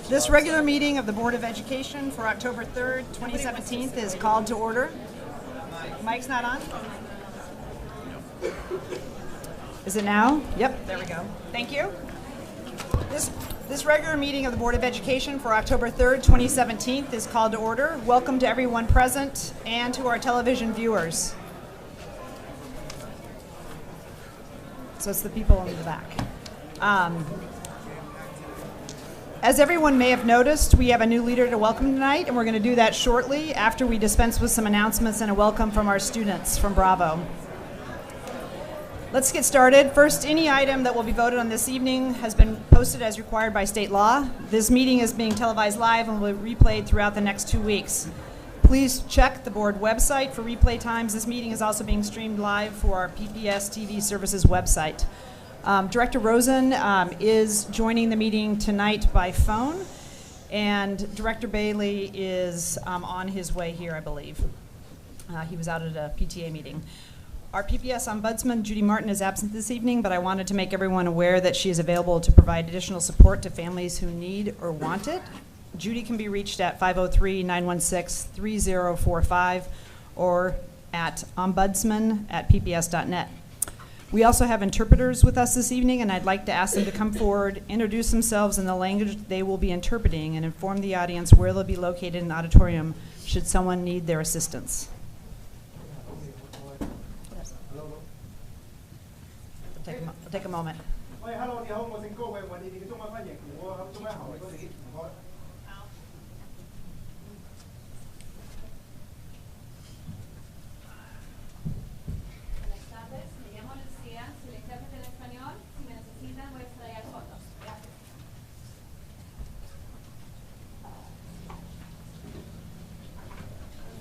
This regular meeting of the Board of Education for October 3rd, 2017 is called to order. Mic's not on? Is it now? Yep, there we go. Thank you. This regular meeting of the Board of Education for October 3rd, 2017 is called to order. Welcome to everyone present and to our television viewers. So it's the people in the back. As everyone may have noticed, we have a new leader to welcome tonight, and we're going to do that shortly after we dispense with some announcements and a welcome from our students from Bravo. Let's get started. First, any item that will be voted on this evening has been posted as required by state law. This meeting is being televised live and will be replayed throughout the next 2 weeks. Please check the board website for replay times. This meeting is also being streamed live for our PPS TV Services website. Director Rosen is joining the meeting tonight by phone, and Director Bailey is on his way here, I believe. He was out at a PTA meeting. Our PPS Ombudsman, Judy Martin, is absent this evening, but I wanted to make everyone aware that she is available to provide additional support to families who need or want it. Judy can be reached at 503-916-3045 or at ombudsman@pps.net. We also have interpreters with us this evening, and I'd like to ask them to come forward, introduce themselves in the language they will be interpreting, and inform the audience where they'll be located in the auditorium should someone need their assistance. Yes. I'll take a moment.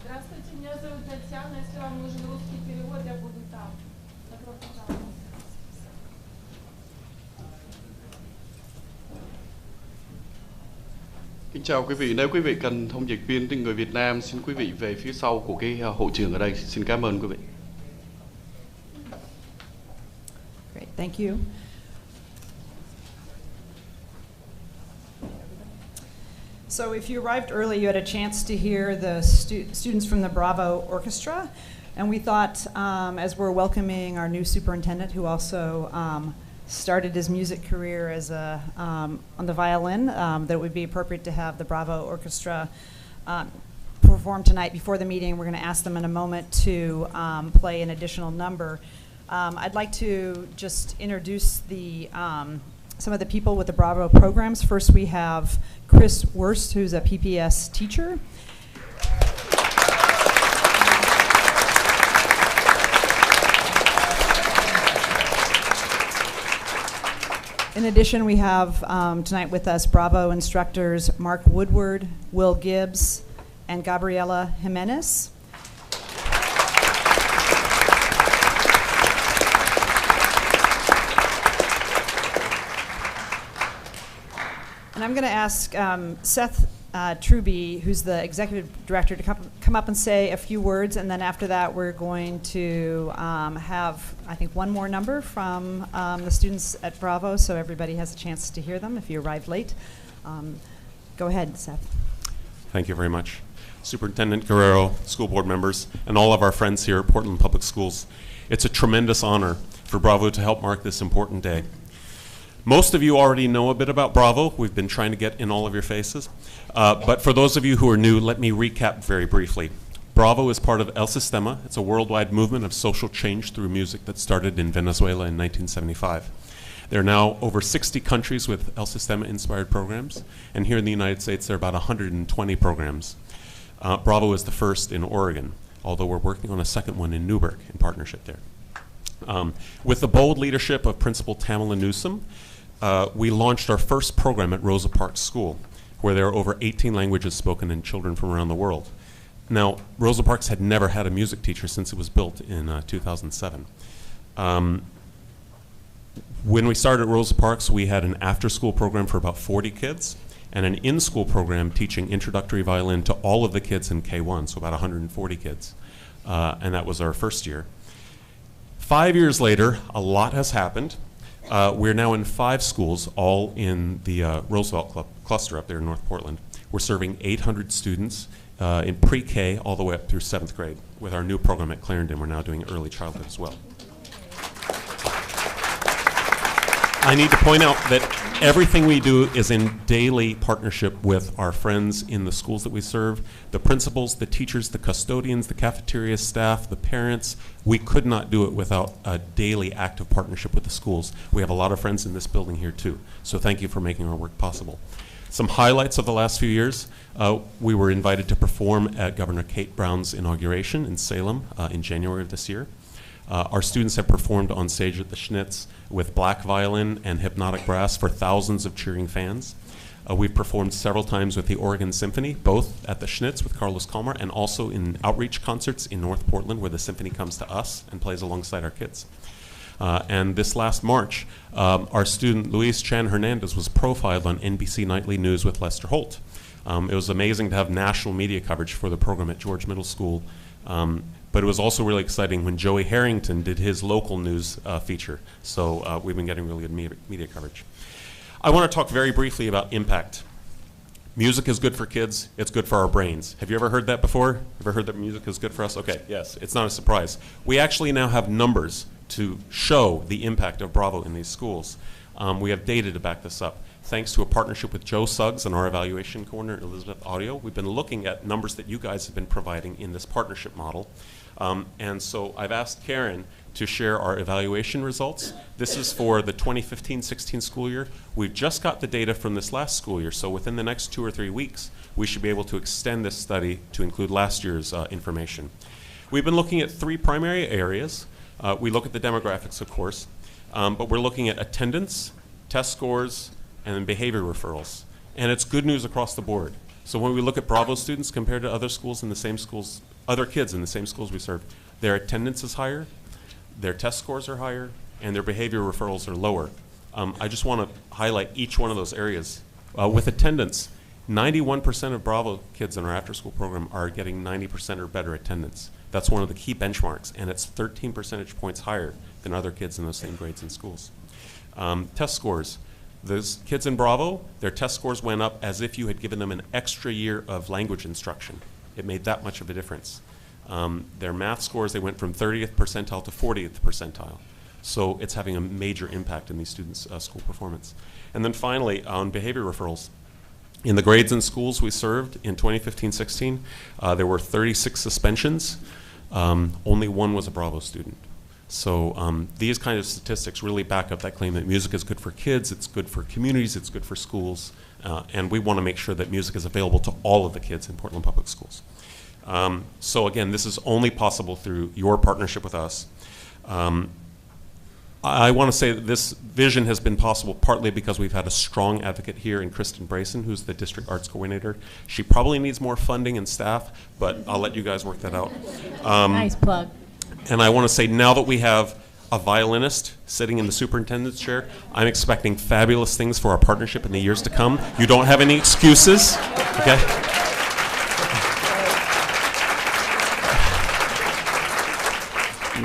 Здравствуйте, меня зовут Татьяна. Если вам нужен русский перевод, я буду там. Добро пожаловать. Kính chào quý vị. Nếu quý vị cần thông dịch viên tiếng người Việt Nam, xin quý vị về phía sau của cái hội trường ở đây. Xin cảm ơn quý vị. Great, thank you. So if you arrived early, you had a chance to hear the students from the Bravo Orchestra. And we thought, as we're welcoming our new superintendent, who also started his music career as on the violin, that it would be appropriate to have the Bravo Orchestra perform tonight before the meeting. We're going to ask them in a moment to play an additional number. I'd like to just introduce some of the people with the Bravo programs. First, we have Chris Wurst, who's a PPS teacher. In addition, we have tonight with us Bravo instructors Mark Woodward, Will Gibbs, and Gabriela Jimenez. And I'm going to ask Seth Truby, who's the executive director, to come up and say a few words, and then after that we're going to have, I think, one more number from the students at Bravo, so everybody has a chance to hear them if you arrived late. Go ahead, Seth. Thank you very much. Superintendent Guerrero, school board members, and all of our friends here at Portland Public Schools. It's a tremendous honor for Bravo to help mark this important day. Most of you already know a bit about Bravo. We've been trying to get in all of your faces. But for those of you who are new, let me recap very briefly. Bravo is part of El Sistema. It's a worldwide movement of social change through music that started in Venezuela in 1975. There are now over 60 countries with El Sistema-inspired programs, and here in the United States there are about 120 programs. Bravo is the first in Oregon, although we're working on a second one in Newburgh in partnership there. With the bold leadership of Principal Tamala Newsom, we launched our first program at Rosa Parks School, where there are over 18 languages spoken in children from around the world. Now, Rosa Parks had never had a music teacher since it was built in 2007. When we started at Rosa Parks, we had an after-school program for about 40 kids, and an in-school program teaching introductory violin to all of the kids in K1, so about 140 kids. And that was our first year. 5 years later, a lot has happened. We're now in 5 schools, all in the Roosevelt cluster up there in North Portland. We're serving 800 students in pre-K all the way up through 7th grade. With our new program at Clarendon, we're now doing early childhood as well. I need to point out that everything we do is in daily partnership with our friends in the schools that we serve, the principals, the teachers, the custodians, the cafeteria staff, the parents. We could not do it without a daily active partnership with the schools. We have a lot of friends in this building here too, so thank you for making our work possible. Some highlights of the last few years. We were invited to perform at Governor Kate Brown's inauguration in Salem in January of this year. Our students have performed on stage at the Schnitz with black violin and hypnotic brass for thousands of cheering fans. We've performed several times with the Oregon Symphony, both at the Schnitz with Carlos Kalmar and also in outreach concerts in North Portland where the symphony comes to us and plays alongside our kids. And this last March, our student Luis Chan Hernandez was profiled on NBC Nightly News with Lester Holt. It was amazing to have national media coverage for the program at George Middle School. But it was also really exciting when Joey Harrington did his local news feature. So we've been getting really good media coverage. I want to talk very briefly about impact. Music is good for kids. It's good for our brains. Have you ever heard that before? Ever heard that music is good for us? Okay, yes, it's not a surprise. We actually now have numbers to show the impact of Bravo in these schools. We have data to back this up. Thanks to a partnership with Joe Suggs and our evaluation coordinator, Elizabeth Audio, we've been looking at numbers that you guys have been providing in this partnership model. And so I've asked Karen to share our evaluation results. This is for the 2015-16 school year. We've just got the data from this last school year, so within the next 2 or 3 weeks, we should be able to extend this study to include last year's information. We've been looking at 3 primary areas. We look at the demographics, of course, but we're looking at attendance, test scores, and then behavior referrals. And it's good news across the board. So when we look at Bravo students compared to other schools in the same schools, other kids in the same schools we serve, their attendance is higher, their test scores are higher, and their behavior referrals are lower. I just want to highlight each one of those areas. With attendance, 91% of Bravo kids in our after-school program are getting 90% or better attendance. That's one of the key benchmarks, and it's 13 percentage points higher than other kids in those same grades in schools. Test scores. Those kids in Bravo, their test scores went up as if you had given them an extra year of language instruction. It made that much of a difference. Their math scores, they went from 30th percentile to 40th percentile. So it's having a major impact in these students' school performance. And then finally, on behavior referrals. In the grades and schools we served in 2015-16, there were 36 suspensions. Only 1 was a Bravo student. So these kind of statistics really back up that claim that music is good for kids, it's good for communities, it's good for schools, and we want to make sure that music is available to all of the kids in Portland Public Schools. So again, this is only possible through your partnership with us. I want to say that this vision has been possible partly because we've had a strong advocate here in Kristen Brayson, who's the district arts coordinator. She probably needs more funding and staff, but I'll let you guys work that out. Nice plug. And I want to say now that we have a violinist sitting in the superintendent's chair, I'm expecting fabulous things for our partnership in the years to come. You don't have any excuses, okay?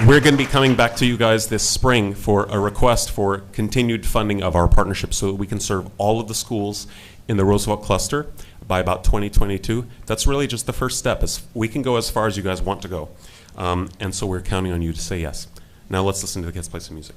We're going to be coming back to you guys this spring for a request for continued funding of our partnership so that we can serve all of the schools in the Roosevelt cluster by about 2022. That's really just the first step. We can go as far as you guys want to go. And so we're counting on you to say yes. Now let's listen to the kids play some music.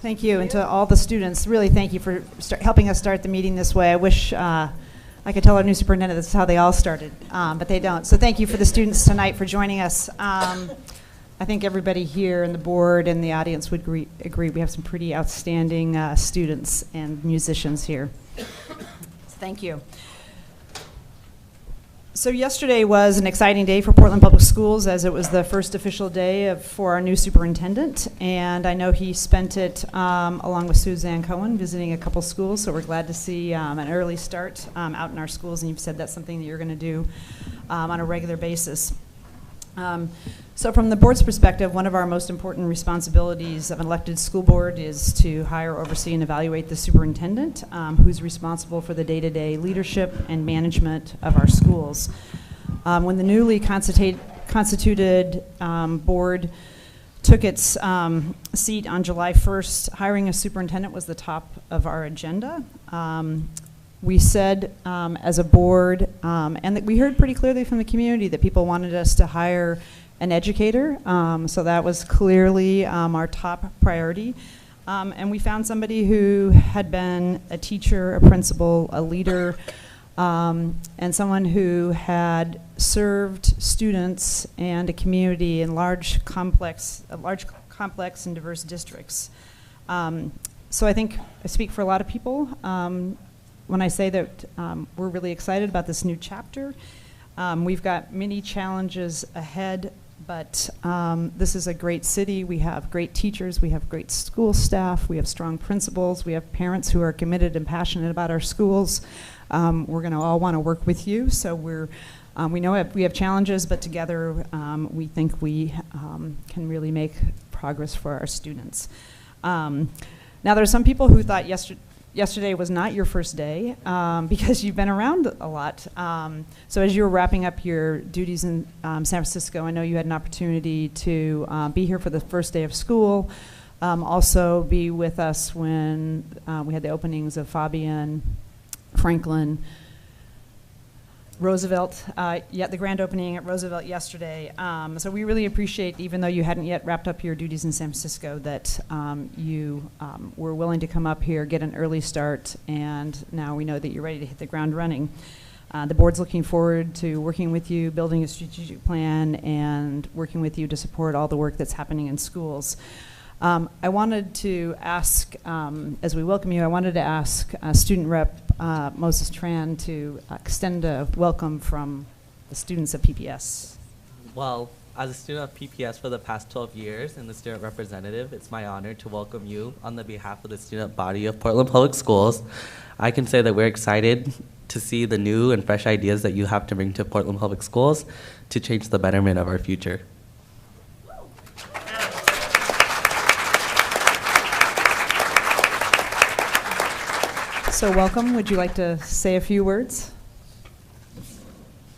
Thank you, and to all the students, really thank you for helping us start the meeting this way. I wish I could tell our new superintendent this is how they all started, but they don't. So thank you for the students tonight for joining us. I think everybody here and the board and the audience would agree we have some pretty outstanding students and musicians here. So thank you. So yesterday was an exciting day for Portland Public Schools, as it was the first official day for our new superintendent, and I know he spent it along with Suzanne Cohen visiting a couple schools, so we're glad to see an early start out in our schools, and you've said that's something that you're going to do on a regular basis. So from the board's perspective, one of our most important responsibilities of an elected school board is to hire, oversee, and evaluate the superintendent, who's responsible for the day-to-day leadership and management of our schools. When the newly constituted board took its seat on July 1st, hiring a superintendent was the top of our agenda. We said as a board, and that we heard pretty clearly from the community that people wanted us to hire an educator, so that was clearly our top priority. And we found somebody who had been a teacher, a principal, a leader, and someone who had served students and a community in large, complex and diverse districts. So I think I speak for a lot of people when I say that we're really excited about this new chapter. We've got many challenges ahead, but this is a great city. We have great teachers, we have great school staff, we have strong principals, we have parents who are committed and passionate about our schools. We're going to all want to work with you, so we know we have challenges, but together we think we can really make progress for our students. Now there are some people who thought yesterday was not your first day because you've been around a lot. So as you were wrapping up your duties in San Francisco, I know you had an opportunity to be here for the first day of school, also be with us when we had the openings of Fabian, Franklin, Roosevelt, the grand opening at Roosevelt yesterday. So we really appreciate, even though you hadn't yet wrapped up your duties in San Francisco, that you were willing to come up here, get an early start, and now we know that you're ready to hit the ground running. The board's looking forward to working with you, building a strategic plan, and working with you to support all the work that's happening in schools. I wanted to ask, as we welcome you, I wanted to ask Student Rep Moses Tran to extend a welcome from the students of PPS. Well, as a student of PPS for the past 12 years and the student representative, it's my honor to welcome you on the behalf of the student body of Portland Public Schools. I can say that we're excited to see the new and fresh ideas that you have to bring to Portland Public Schools to change the betterment of our future. So welcome. Would you like to say a few words?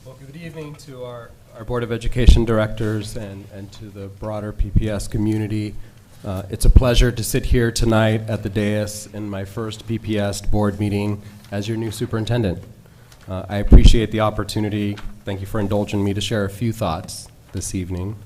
Well, good evening to our Board of Education directors and to the broader PPS community. It's a pleasure to sit here tonight at the dais in my first PPS board meeting as your new superintendent. I appreciate the opportunity. Thank you for indulging me to share a few thoughts this evening.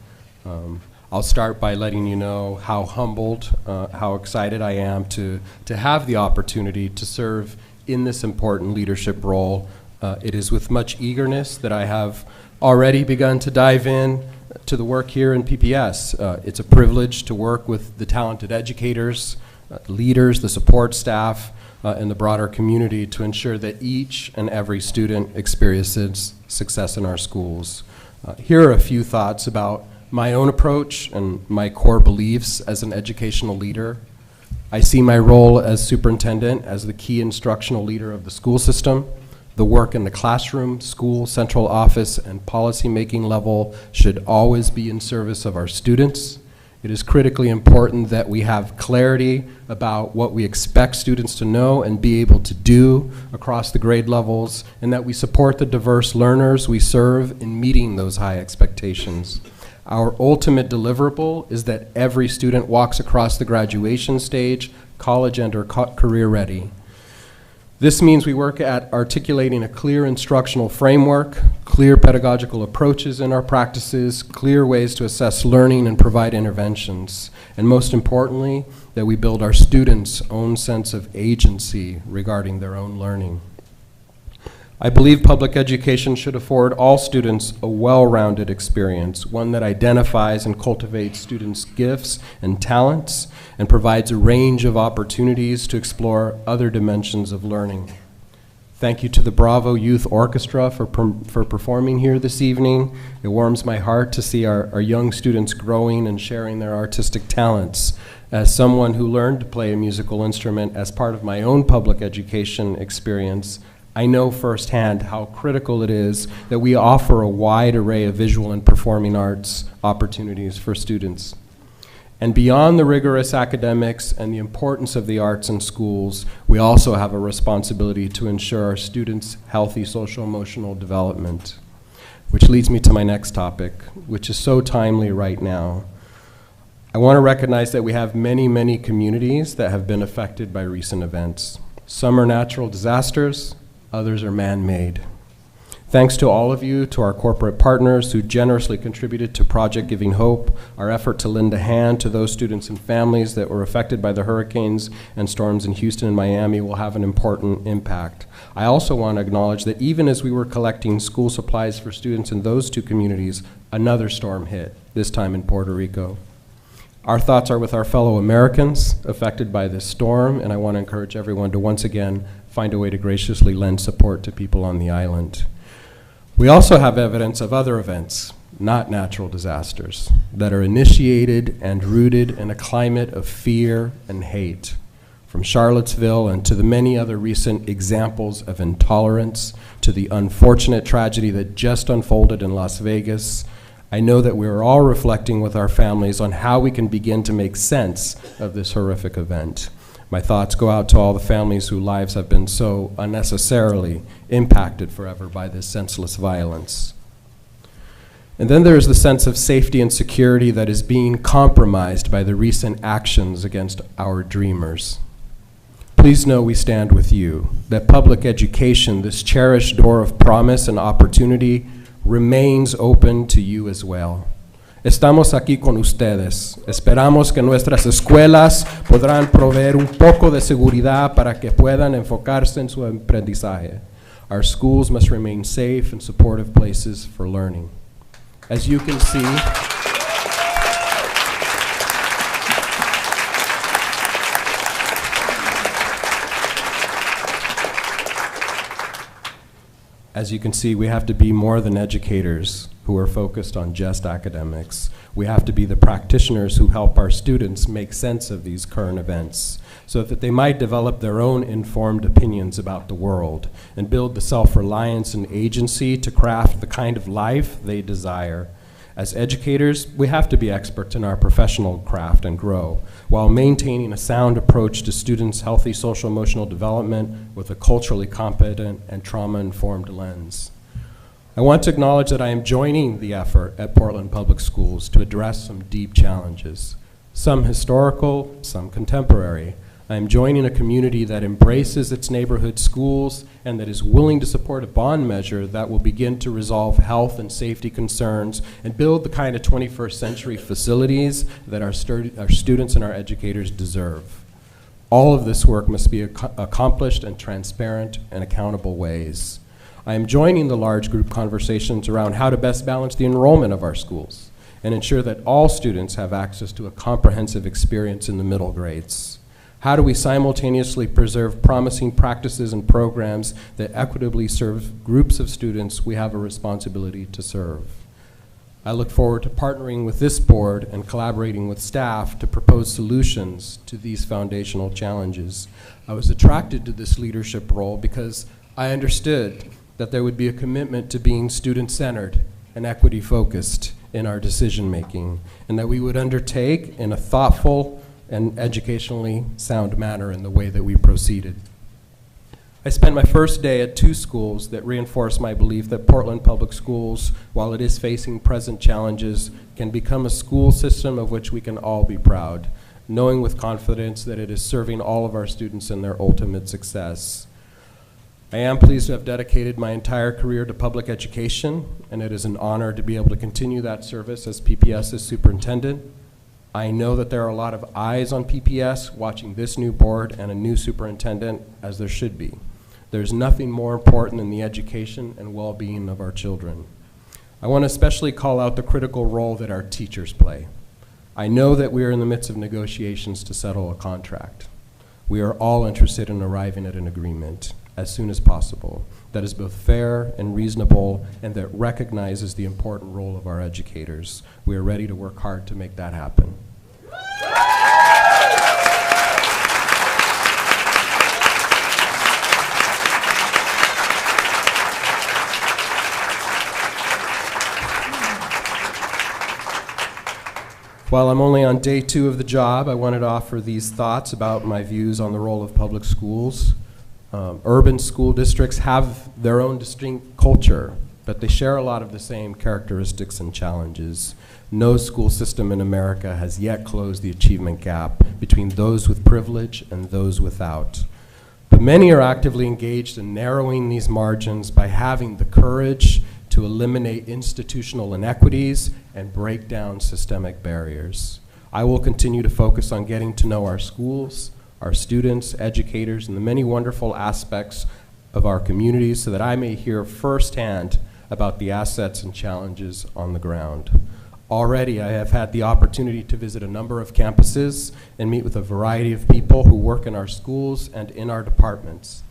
I'll start by letting you know how humbled, how excited I am to have the opportunity to serve in this important leadership role. It is with much eagerness that I have already begun to dive in to the work here in PPS. It's a privilege to work with the talented educators, leaders, the support staff, and the broader community to ensure that each and every student experiences success in our schools. Here are a few thoughts about my own approach and my core beliefs as an educational leader. I see my role as superintendent as the key instructional leader of the school system. The work in the classroom, school, central office, and policy-making level should always be in service of our students. It is critically important that we have clarity about what we expect students to know and be able to do across the grade levels, and that we support the diverse learners we serve in meeting those high expectations. Our ultimate deliverable is that every student walks across the graduation stage, college and or career ready. This means we work at articulating a clear instructional framework, clear pedagogical approaches in our practices, clear ways to assess learning and provide interventions, and most importantly, that we build our students' own sense of agency regarding their own learning. I believe public education should afford all students a well-rounded experience, one that identifies and cultivates students' gifts and talents and provides a range of opportunities to explore other dimensions of learning. Thank you to the Bravo Youth Orchestra for performing here this evening. It warms my heart to see our young students growing and sharing their artistic talents. As someone who learned to play a musical instrument as part of my own public education experience, I know firsthand how critical it is that we offer a wide array of visual and performing arts opportunities for students. And beyond the rigorous academics and the importance of the arts in schools, we also have a responsibility to ensure our students' healthy social-emotional development. Which leads me to my next topic, which is so timely right now. I want to recognize that we have many, many communities that have been affected by recent events. Some are natural disasters, others are man-made. Thanks to all of you, to our corporate partners who generously contributed to Project Giving Hope, our effort to lend a hand to those students and families that were affected by the hurricanes and storms in Houston and Miami will have an important impact. I also want to acknowledge that even as we were collecting school supplies for students in those two communities, another storm hit, this time in Puerto Rico. Our thoughts are with our fellow Americans affected by this storm, and I want to encourage everyone to once again find a way to graciously lend support to people on the island. We also have evidence of other events, not natural disasters, that are initiated and rooted in a climate of fear and hate. From Charlottesville and to the many other recent examples of intolerance, to the unfortunate tragedy that just unfolded in Las Vegas, I know that we are all reflecting with our families on how we can begin to make sense of this horrific event. My thoughts go out to all the families whose lives have been so unnecessarily impacted forever by this senseless violence. And then there is the sense of safety and security that is being compromised by the recent actions against our dreamers. Please know we stand with you, that public education, this cherished door of promise and opportunity, remains open to you as well. Estamos aquí con ustedes. Esperamos que nuestras escuelas podrán proveer un poco de seguridad para que puedan enfocarse en su aprendizaje. Our schools must remain safe and supportive places for learning. As you can see, we have to be more than educators who are focused on just academics. We have to be the practitioners who help our students make sense of these current events so that they might develop their own informed opinions about the world and build the self-reliance and agency to craft the kind of life they desire. As educators, we have to be experts in our professional craft and grow, while maintaining a sound approach to students' healthy social-emotional development with a culturally competent and trauma-informed lens. I want to acknowledge that I am joining the effort at Portland Public Schools to address some deep challenges, some historical, some contemporary. I am joining a community that embraces its neighborhood schools and that is willing to support a bond measure that will begin to resolve health and safety concerns and build the kind of 21st century facilities that our students and our educators deserve. All of this work must be accomplished in transparent and accountable ways. I am joining the large group conversations around how to best balance the enrollment of our schools and ensure that all students have access to a comprehensive experience in the middle grades. How do we simultaneously preserve promising practices and programs that equitably serve groups of students we have a responsibility to serve? I look forward to partnering with this board and collaborating with staff to propose solutions to these foundational challenges. I was attracted to this leadership role because I understood that there would be a commitment to being student-centered and equity-focused in our decision-making, and that we would undertake in a thoughtful and educationally sound manner in the way that we proceeded. I spent my first day at two schools that reinforced my belief that Portland Public Schools, while it is facing present challenges, can become a school system of which we can all be proud, knowing with confidence that it is serving all of our students in their ultimate success. I am pleased to have dedicated my entire career to public education, and it is an honor to be able to continue that service as PPS's superintendent. I know that there are a lot of eyes on PPS watching this new board and a new superintendent, as there should be. There's nothing more important than the education and well-being of our children. I want to especially call out the critical role that our teachers play. I know that we are in the midst of negotiations to settle a contract. We are all interested in arriving at an agreement as soon as possible that is both fair and reasonable and that recognizes the important role of our educators. We are ready to work hard to make that happen. While I'm only on day 2 of the job, I wanted to offer these thoughts about my views on the role of public schools. Urban school districts have their own distinct culture, but they share a lot of the same characteristics and challenges. No school system in America has yet closed the achievement gap between those with privilege and those without. But many are actively engaged in narrowing these margins by having the courage to eliminate institutional inequities and break down systemic barriers. I will continue to focus on getting to know our schools, our students, educators, and the many wonderful aspects of our communities so that I may hear firsthand about the assets and challenges on the ground. Already, I have had the opportunity to visit a number of campuses and meet with a variety of people who work in our schools and in our departments.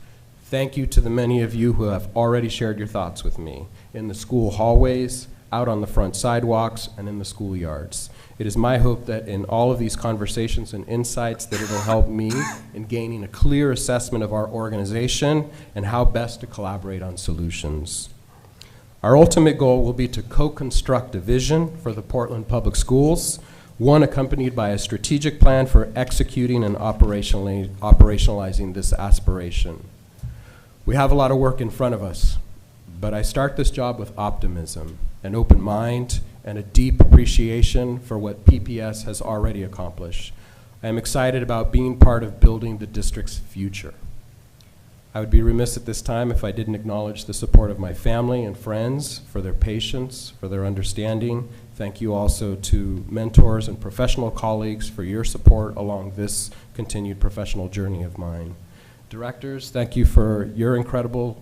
Thank you to the many of you who have already shared your thoughts with me in the school hallways, out on the front sidewalks, and in the schoolyards. It is my hope that in all of these conversations and insights that it'll help me in gaining a clear assessment of our organization and how best to collaborate on solutions. Our ultimate goal will be to co-construct a vision for the Portland Public Schools, one accompanied by a strategic plan for executing and operationalizing this aspiration. We have a lot of work in front of us, but I start this job with optimism, an open mind, and a deep appreciation for what PPS has already accomplished. I am excited about being part of building the district's future. I would be remiss at this time if I didn't acknowledge the support of my family and friends, for their patience, for their understanding. Thank you also to mentors and professional colleagues for your support along this continued professional journey of mine. Directors, thank you for your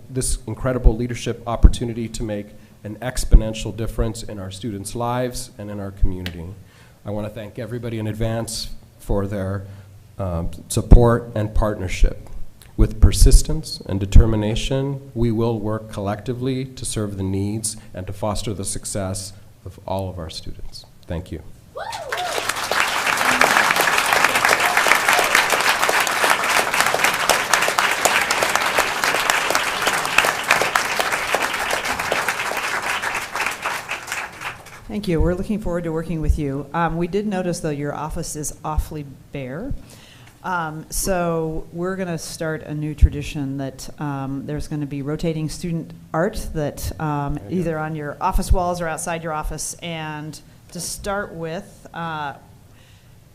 this incredible leadership opportunity to make an exponential difference in our students' lives and in our community. I want to thank everybody in advance for their support and partnership. With persistence and determination, we will work collectively to serve the needs and to foster the success of all of our students. Thank you. Thank you. We're looking forward to working with you. We did notice, though, your office is awfully bare. So we're going to start a new tradition that there's going to be rotating student art that either on your office walls or outside your office. And to start with,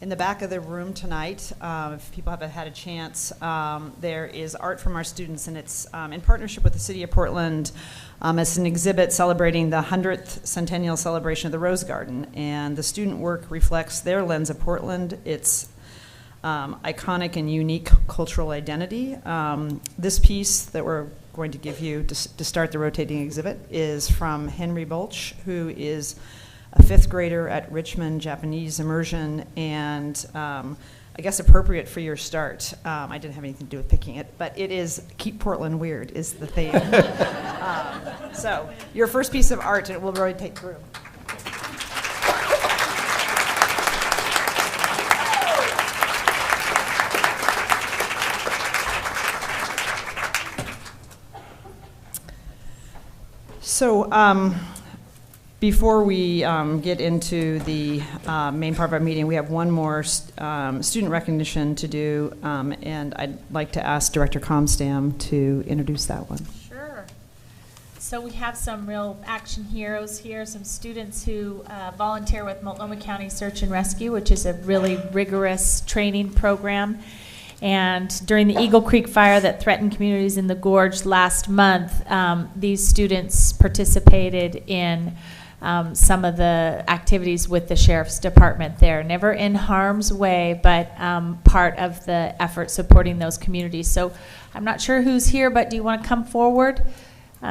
in the back of the room tonight, if people haven't had a chance, there is art from our students, and it's in partnership with the City of Portland. It's an exhibit celebrating the 100th centennial celebration of the Rose Garden, and the student work reflects their lens of Portland, its iconic and unique cultural identity. This piece that we're going to give you to start the rotating exhibit is from Henry Bolch, who is a 5th grader at Richmond Japanese Immersion, and I guess appropriate for your start. I didn't have anything to do with picking it, but it is Keep Portland Weird is the theme. So your first piece of art, and it will rotate through. So before we get into the main part of our meeting, we have one more student recognition to do, and I'd like to ask Director Comstam to introduce that one. Sure. So we have some real action heroes here, some students who volunteer with Multnomah County Search and Rescue, which is a really rigorous training program. And during the Eagle Creek fire that threatened communities in the gorge last month, these students participated in some of the activities with the sheriff's department there. Never in harm's way, but part of the effort supporting those communities. So I'm not sure who's here, but do you want to come forward?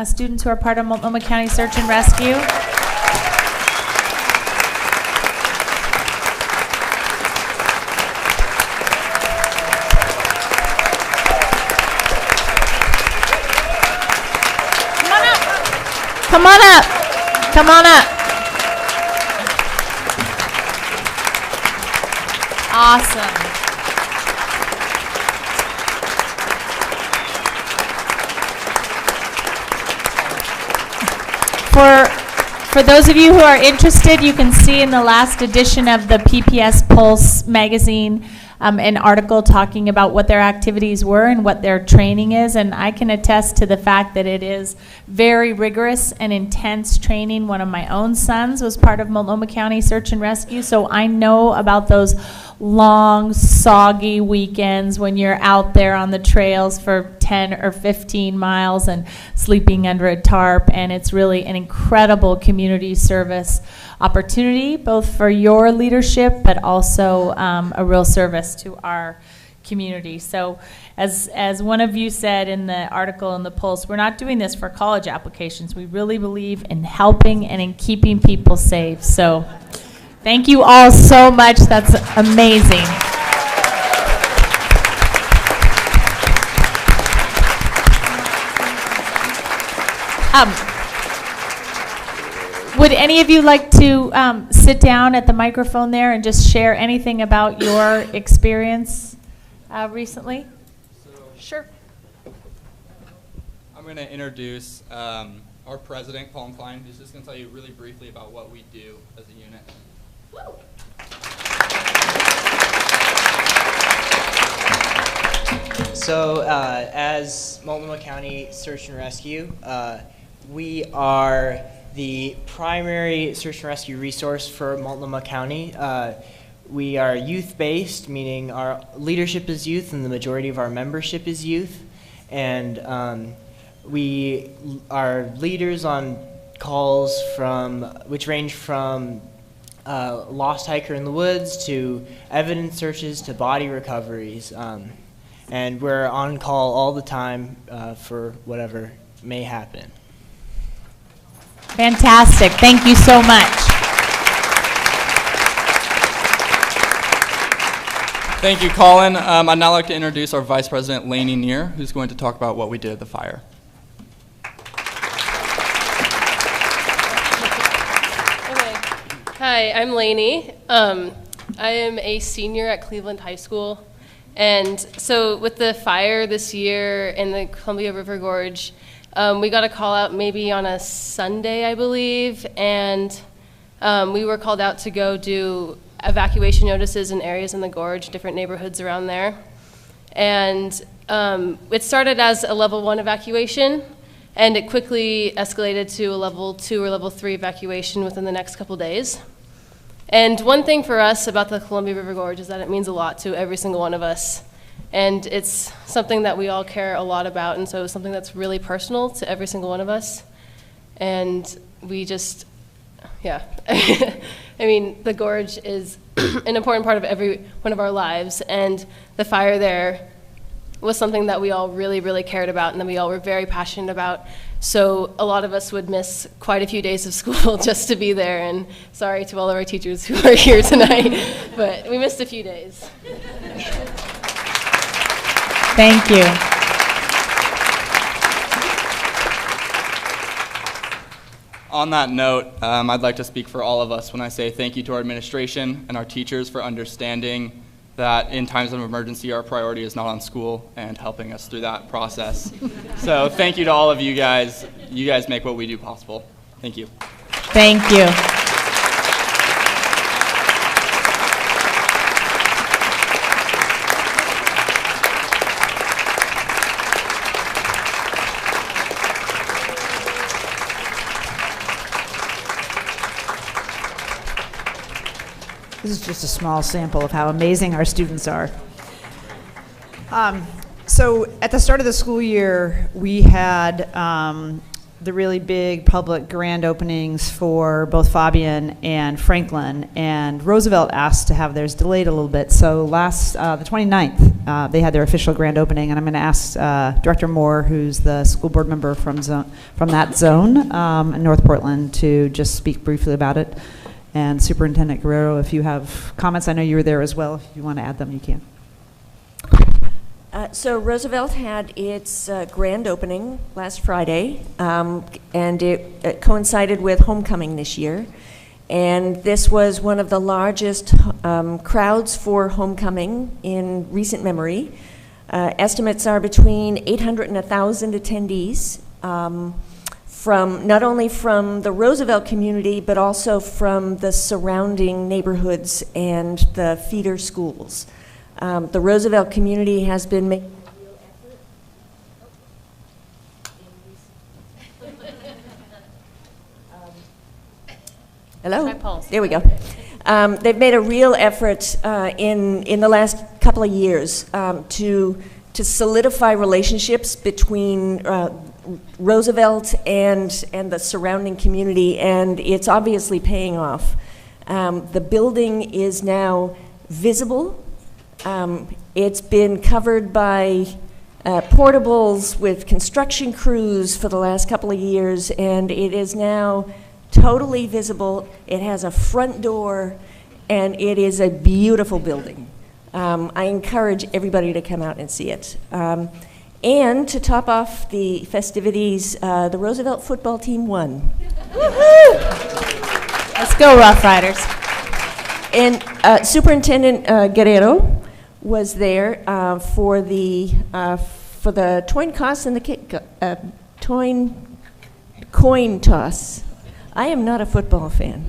Students who are part of Multnomah County Search and Rescue. Come on up. Come on up. Awesome. For those of you who are interested, you can see in the last edition of the PPS Pulse magazine an article talking about what their activities were and what their training is, and I can attest to the fact that it is very rigorous and intense training. One of my own sons was part of Multnomah County Search and Rescue, so I know about those long, soggy weekends when you're out there on the trails for 10 or 15 miles and sleeping under a tarp, and it's really an incredible community service opportunity, both for your leadership, but also a real service to our community. So as one of you said in the article in the Pulse, we're not doing this for college applications. We really believe in helping and in keeping people safe. So thank you all so much. That's amazing. Would any of you like to sit down at the microphone there and just share anything about your experience recently? Sure. I'm going to introduce our president, Colin Klein, who's just going to tell you really briefly about what we do as a unit. So, as Multnomah County Search and Rescue, we are the primary search and rescue resource for Multnomah County. We are youth-based, meaning our leadership is youth and the majority of our membership is youth. And we are leaders on calls which range from lost hiker in the woods to evidence searches to body recoveries. And we're on call all the time for whatever may happen. Fantastic. Thank you so much. Thank you, Colin. I'd now like to introduce our Vice President, Lainey Neer, who's going to talk about what we did at the fire. Hi, I'm Lainey. I am a senior at Cleveland High School. And so with the fire this year in the Columbia River Gorge, we got a call out maybe on a Sunday, I believe, and we were called out to go do evacuation notices in areas in the gorge, different neighborhoods around there. And it started as a level 1 evacuation, and it quickly escalated to a level 2 or level 3 evacuation within the next couple days. And one thing for us about the Columbia River Gorge is that it means a lot to every single one of us. And it's something that we all care a lot about, and so it's something that's really personal to every single one of us. And we just, yeah. I mean, the gorge is an important part of every one of our lives, and the fire there was something that we all really, really cared about and that we all were very passionate about. So a lot of us would miss quite a few days of school just to be there, and sorry to all of our teachers who are here tonight, but we missed a few days. Thank you. On that note, I'd like to speak for all of us when I say thank you to our administration and our teachers for understanding that in times of emergency, our priority is not on school and helping us through that process. So thank you to all of you guys. You guys make what we do possible. Thank you. Thank you. This is just a small sample of how amazing our students are. So at the start of the school year, we had the really big public grand openings for both Fabian and Franklin, and Roosevelt asked to have theirs delayed a little bit. So the 29th, they had their official grand opening, and I'm going to ask Director Moore, who's the school board member from that zone in North Portland, to just speak briefly about it. And Superintendent Guerrero, if you have comments, I know you were there as well. If you want to add them, you can. So Roosevelt had its grand opening last Friday, and it coincided with homecoming this year. And this was one of the largest crowds for homecoming in recent memory. Estimates are between 800 and 1,000 attendees, from not only from the Roosevelt community, but also from the surrounding neighborhoods and the feeder schools. The Roosevelt community has been making hello? There we go. They've made a real effort in the last couple of years to solidify relationships between Roosevelt and the surrounding community, and it's obviously paying off. The building is now visible. It's been covered by portables with construction crews for the last couple of years, and it is now totally visible. It has a front door, and it is a beautiful building. I encourage everybody to come out and see it. And to top off the festivities, the Roosevelt football team won. Let's go, Rough Riders. And Superintendent Guerrero was there for the coin toss and the coin toss. I am not a football fan.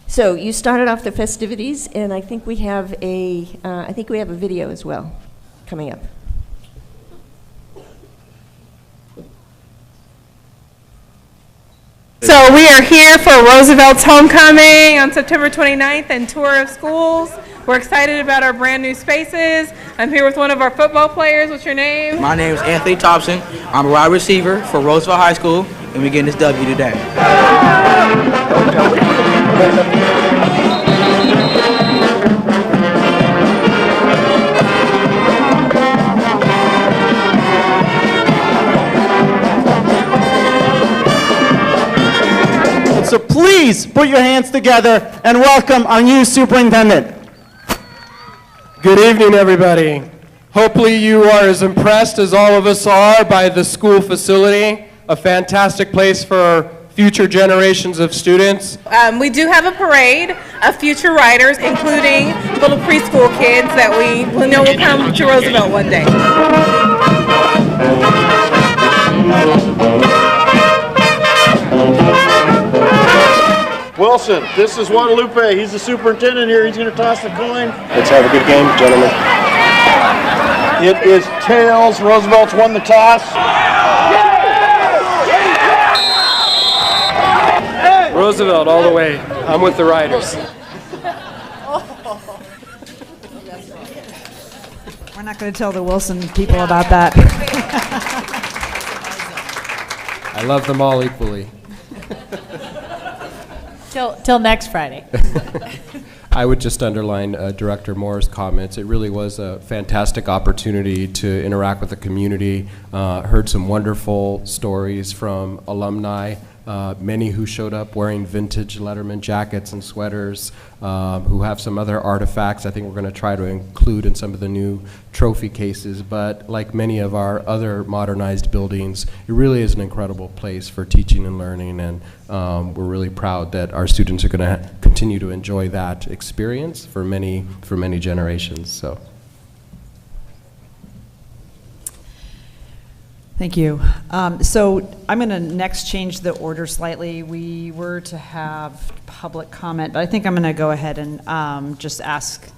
So you started off the festivities, and I think we have a video as well coming up. So we are here for Roosevelt's homecoming on September 29th and tour of schools. We're excited about our brand new spaces. I'm here with one of our football players. What's your name? My name is Anthony Thompson. I'm a wide receiver for Roosevelt High School, and we're getting this W today. So please put your hands together and welcome our new superintendent. Good evening, everybody. Hopefully you are as impressed as all of us are by the school facility, a fantastic place for future generations of students. We do have a parade of future riders, including little preschool kids that we know will come to Roosevelt one day. Wilson, this is Guadalupe. He's the superintendent here. He's going to toss the coin. Let's have a good game, gentlemen. It is tails. Roosevelt's won the toss. Roosevelt all the way. I'm with the Riders. We're not going to tell the Wilson people about that. I love them all equally. Till next Friday. I would just underline Director Moore's comments. It really was a fantastic opportunity to interact with the community. Heard some wonderful stories from alumni, many who showed up wearing vintage Letterman jackets and sweaters, who have some other artifacts I think we're going to try to include in some of the new trophy cases. But like many of our other modernized buildings, it really is an incredible place for teaching and learning, and we're really proud that our students are going to continue to enjoy that experience for many generations. So. Thank you. So I'm going to next change the order slightly. We were to have public comment, but I think I'm going to go ahead and just ask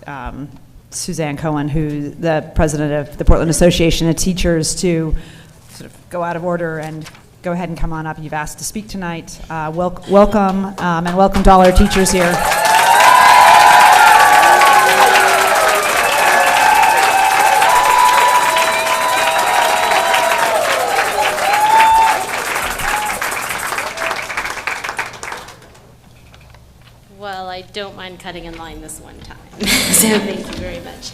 Suzanne Cohen, who's the president of the Portland Association of Teachers, to sort of go out of order and go ahead and come on up. You've asked to speak tonight. Welcome, and welcome to all our teachers here. Well, I don't mind cutting in line this one time. So thank you very much.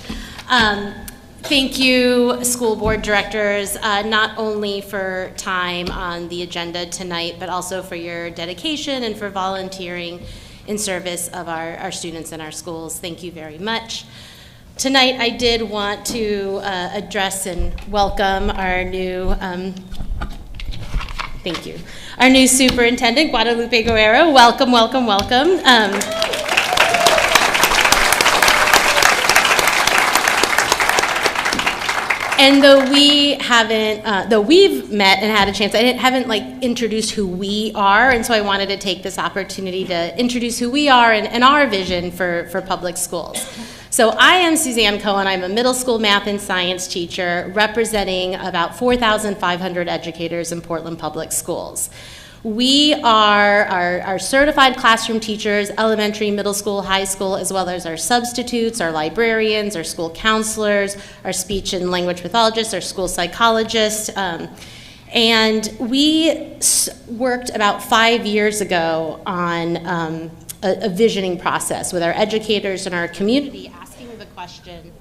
Thank you, school board directors, not only for time on the agenda tonight, but also for your dedication and for volunteering in service of our students in our schools. Thank you very much. Tonight, I did want to address and welcome our new, thank you, our new superintendent, Guadalupe Guerrero. Welcome, welcome, welcome. And though we haven't, though we've met and had a chance, I haven't like introduced who we are, and so I wanted to take this opportunity to introduce who we are and our vision for public schools. So I am Suzanne Cohen. I'm a middle school math and science teacher representing about 4,500 educators in Portland Public Schools. We are our certified classroom teachers, elementary, middle school, high school, as well as our substitutes, our librarians, our school counselors, our speech and language pathologists, our school psychologists. And we worked about 5 years ago on a visioning process with our educators and our community, asking the question.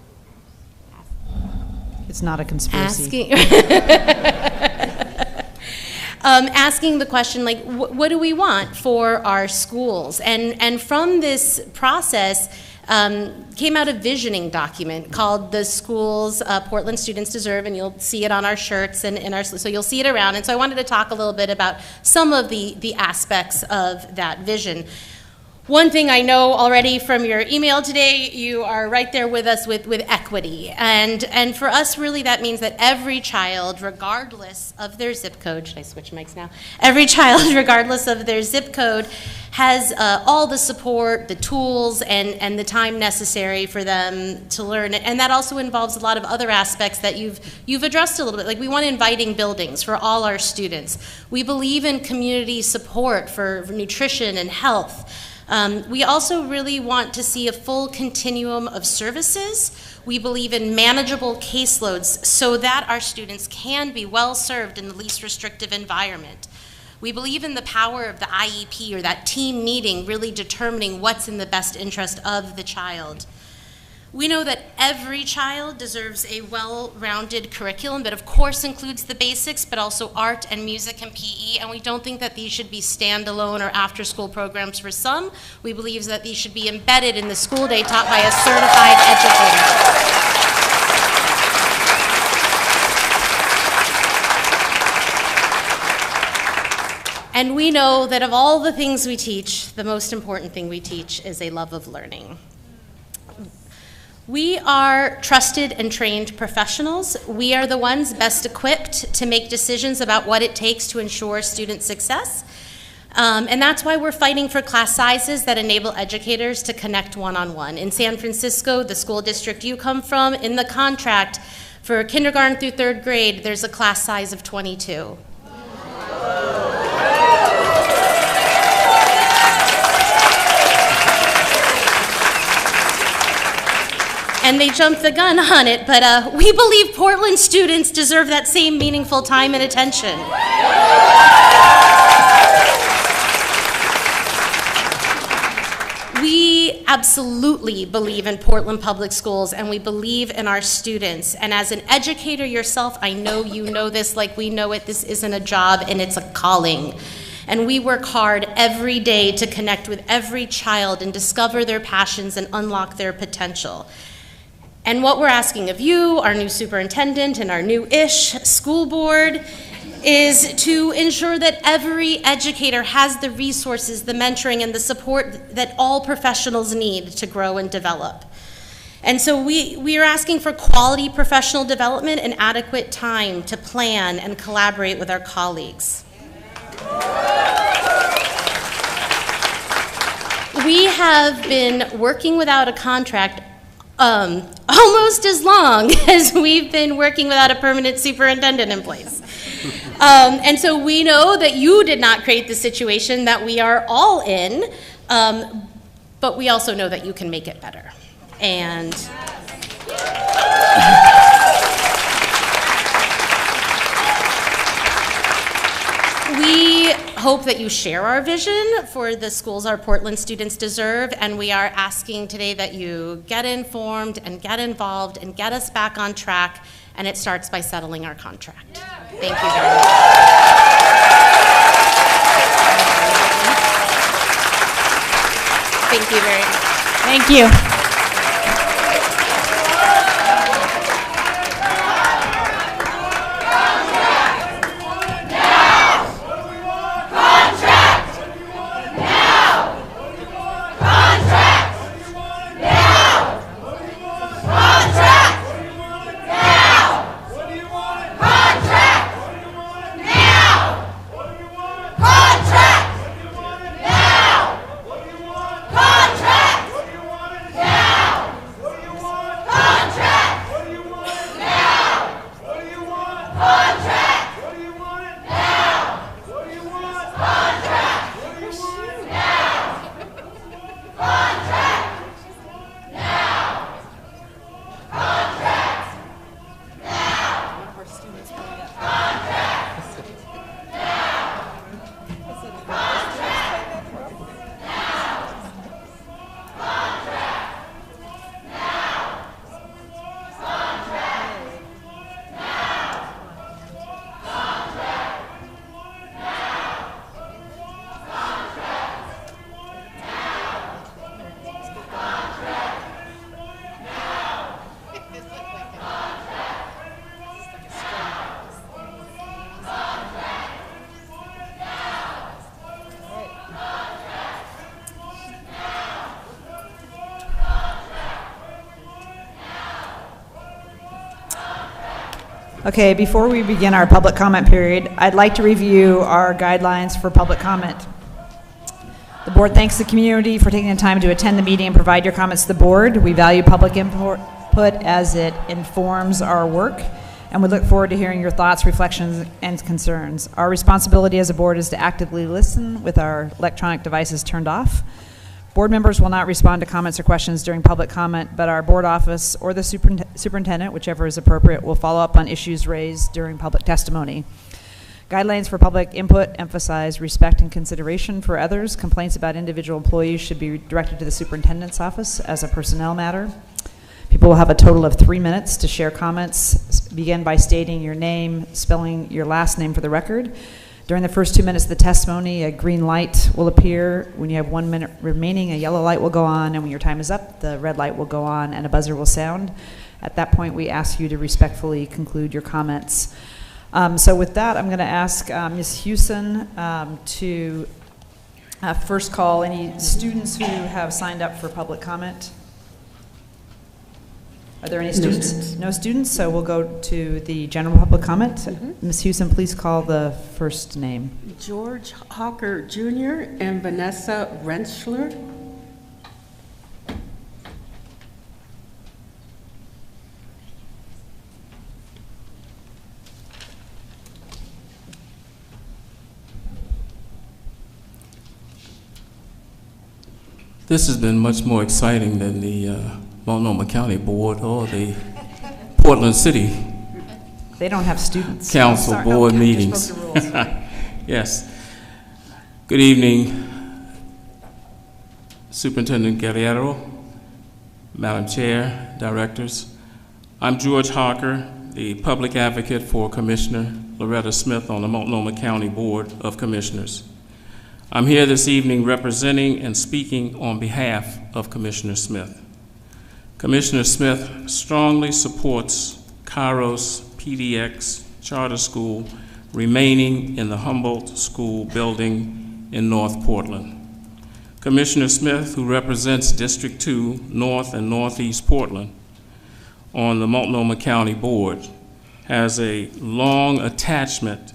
It's not a conspiracy. Asking the question, like, what do we want for our schools? And from this process came out a visioning document called The Schools Portland Students Deserve, and you'll see it on our shirts and in our, so you'll see it around. And so I wanted to talk a little bit about some of the aspects of that vision. One thing I know already from your email today, you are right there with us with equity. And for us, really, that means that every child, regardless of their zip code, should I switch mics now? Every child, regardless of their zip code, has all the support, the tools, and the time necessary for them to learn. And that also involves a lot of other aspects that you've addressed a little bit. Like, we want inviting buildings for all our students. We believe in community support for nutrition and health. We also really want to see a full continuum of services. We believe in manageable caseloads so that our students can be well served in the least restrictive environment. We believe in the power of the IEP, or that team meeting, really determining what's in the best interest of the child. We know that every child deserves a well-rounded curriculum that of course includes the basics, but also art and music and PE, and we don't think that these should be standalone or after-school programs for some. We believe that these should be embedded in the school day taught by a certified educator. And we know that of all the things we teach, the most important thing we teach is a love of learning. We are trusted and trained professionals. We are the ones best equipped to make decisions about what it takes to ensure student success. And that's why we're fighting for class sizes that enable educators to connect one-on-one. In San Francisco, the school district you come from, in the contract for kindergarten through third grade, there's a class size of 22. And they jumped the gun on it, but we believe Portland students deserve that same meaningful time and attention. We absolutely believe in Portland Public Schools, and we believe in our students. And as an educator yourself, I know you know this like we know it. This isn't a job, and it's a calling. And we work hard every day to connect with every child and discover their passions and unlock their potential. And what we're asking of you, our new superintendent and our new-ish school board, is to ensure that every educator has the resources, the mentoring, and the support that all professionals need to grow and develop. And so we are asking for quality professional development and adequate time to plan and collaborate with our colleagues. We have been working without a contract almost as long as we've been working without a permanent superintendent in place. And so we know that you did not create the situation that we are all in, but we also know that you can make it better. And we hope that you share our vision for the schools our Portland students deserve, and we are asking today that you get informed and get involved and get us back on track, and it starts by settling our contract. Thank you very much. Thank you very much. Thank you. Okay, before we begin our public comment period, I'd like to review our guidelines for public comment. The board thanks the community for taking the time to attend the meeting and provide your comments to the board. We value public input as it informs our work, and we look forward to hearing your thoughts, reflections, and concerns. Our responsibility as a board is to actively listen with our electronic devices turned off. Board members will not respond to comments or questions during public comment, but our board office or the superintendent, whichever is appropriate, will follow up on issues raised during public testimony. Guidelines for public input emphasize respect and consideration for others. Complaints about individual employees should be directed to the superintendent's office as a personnel matter. People will have a total of 3 minutes to share comments. Begin by stating your name, spelling your last name for the record. During the first 2 minutes of the testimony, a green light will appear. When you have 1 minute remaining, a yellow light will go on, and when your time is up, the red light will go on and a buzzer will sound. At that point, we ask you to respectfully conclude your comments. So with that, I'm going to ask Ms. Hewson to first call any students who have signed up for public comment. Are there any students? No students, so we'll go to the general public comment. Ms. Hewson, please call the first name. George Hawker Jr. and Vanessa Rentschler. This has been much more exciting than the Multnomah County Board or the Portland City They don't have students. Council Sorry, board no, meetings. just broke the rules. Yes. Good evening, Superintendent Guerrero, Madam Chair, directors. I'm George Hawker, the public advocate for Commissioner Loretta Smith on the Multnomah County Board of Commissioners. I'm here this evening representing and speaking on behalf of Commissioner Smith. Commissioner Smith strongly supports Kairos PDX Charter School remaining in the Humboldt School building in North Portland. Commissioner Smith, who represents District 2, North and Northeast Portland on the Multnomah County Board, has a long attachment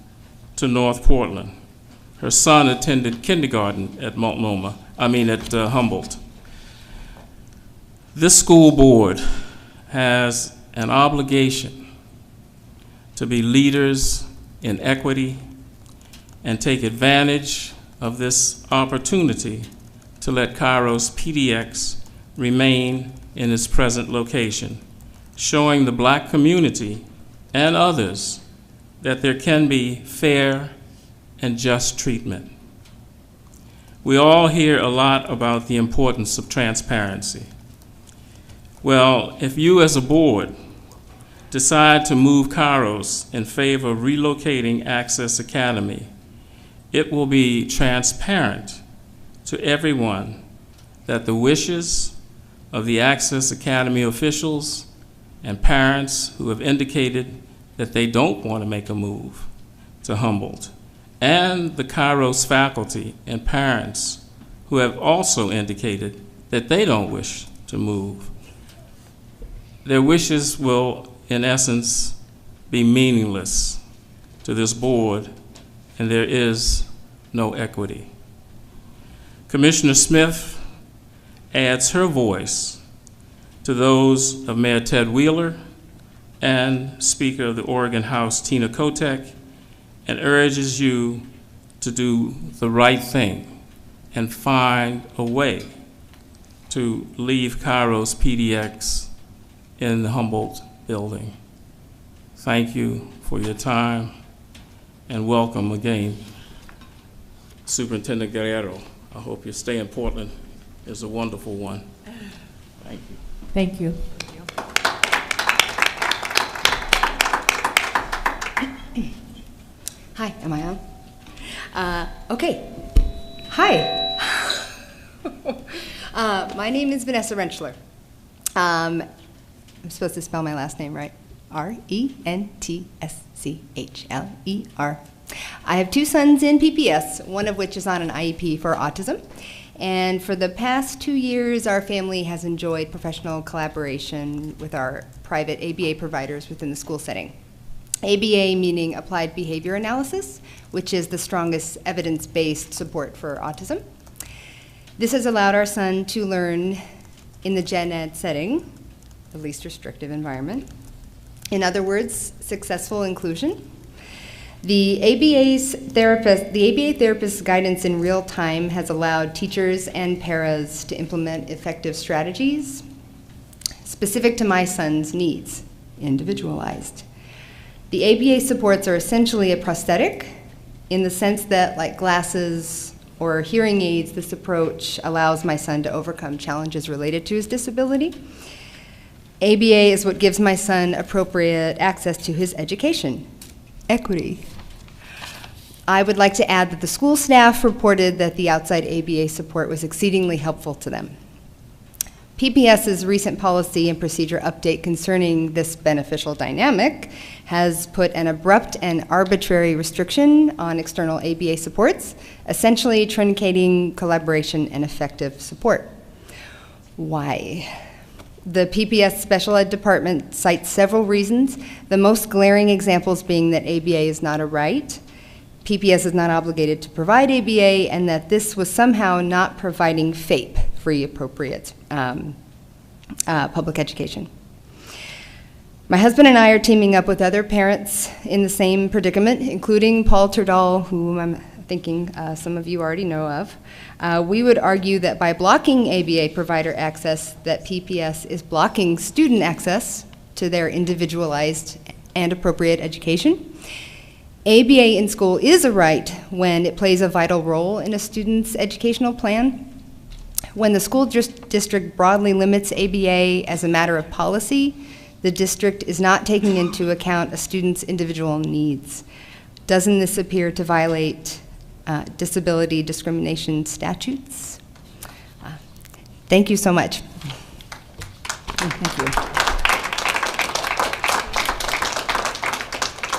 to North Portland. Her son attended kindergarten at Humboldt. This school board has an obligation to be leaders in equity and take advantage of this opportunity to let Kairos PDX remain in its present location, showing the black community and others that there can be fair and just treatment. We all hear a lot about the importance of transparency. Well, if you as a board decide to move Kairos in favor of relocating Access Academy, it will be transparent to everyone that the wishes of the Access Academy officials and parents who have indicated that they don't want to make a move to Humboldt, and the Kairos faculty and parents who have also indicated that they don't wish to move. Their wishes will, in essence, be meaningless to this board, and there is no equity. Commissioner Smith adds her voice to those of Mayor Ted Wheeler and Speaker of the Oregon House, Tina Kotek, and urges you to do the right thing and find a way to leave Kairos PDX in the Humboldt building. Thank you for your time and welcome again. Superintendent Guerrero, I hope your stay in Portland is a wonderful one. Thank you. Thank you. Hi, am I on? Okay. Hi. My name is Vanessa Rentschler. I'm supposed to spell my last name right. R-E-N-T-S-C-H-L-E-R. I have 2 sons in PPS, one of which is on an IEP for autism. And for the past 2 years, our family has enjoyed professional collaboration with our private ABA providers within the school setting. ABA meaning Applied Behavior Analysis, which is the strongest evidence-based support for autism. This has allowed our son to learn in the gen ed setting, the least restrictive environment. In other words, successful inclusion. The ABA therapist's guidance in real time has allowed teachers and paras to implement effective strategies specific to my son's needs, individualized. The ABA supports are essentially a prosthetic in the sense that, like glasses or hearing aids, this approach allows my son to overcome challenges related to his disability. ABA is what gives my son appropriate access to his education. Equity. I would like to add that the school staff reported that the outside ABA support was exceedingly helpful to them. PPS's recent policy and procedure update concerning this beneficial dynamic has put an abrupt and arbitrary restriction on external ABA supports, essentially truncating collaboration and effective support. Why? The PPS Special Ed Department cites several reasons, the most glaring examples being that ABA is not a right, PPS is not obligated to provide ABA, and that this was somehow not providing FAPE, free appropriate public education. My husband and I are teaming up with other parents in the same predicament, including Paul Turdahl, whom I'm thinking some of you already know of. We would argue that by blocking ABA provider access, that PPS is blocking student access to their individualized and appropriate education. ABA in school is a right when it plays a vital role in a student's educational plan. When the school district broadly limits ABA as a matter of policy, the district is not taking into account a student's individual needs. Doesn't this appear to violate disability discrimination statutes? Thank you so much. Thank you.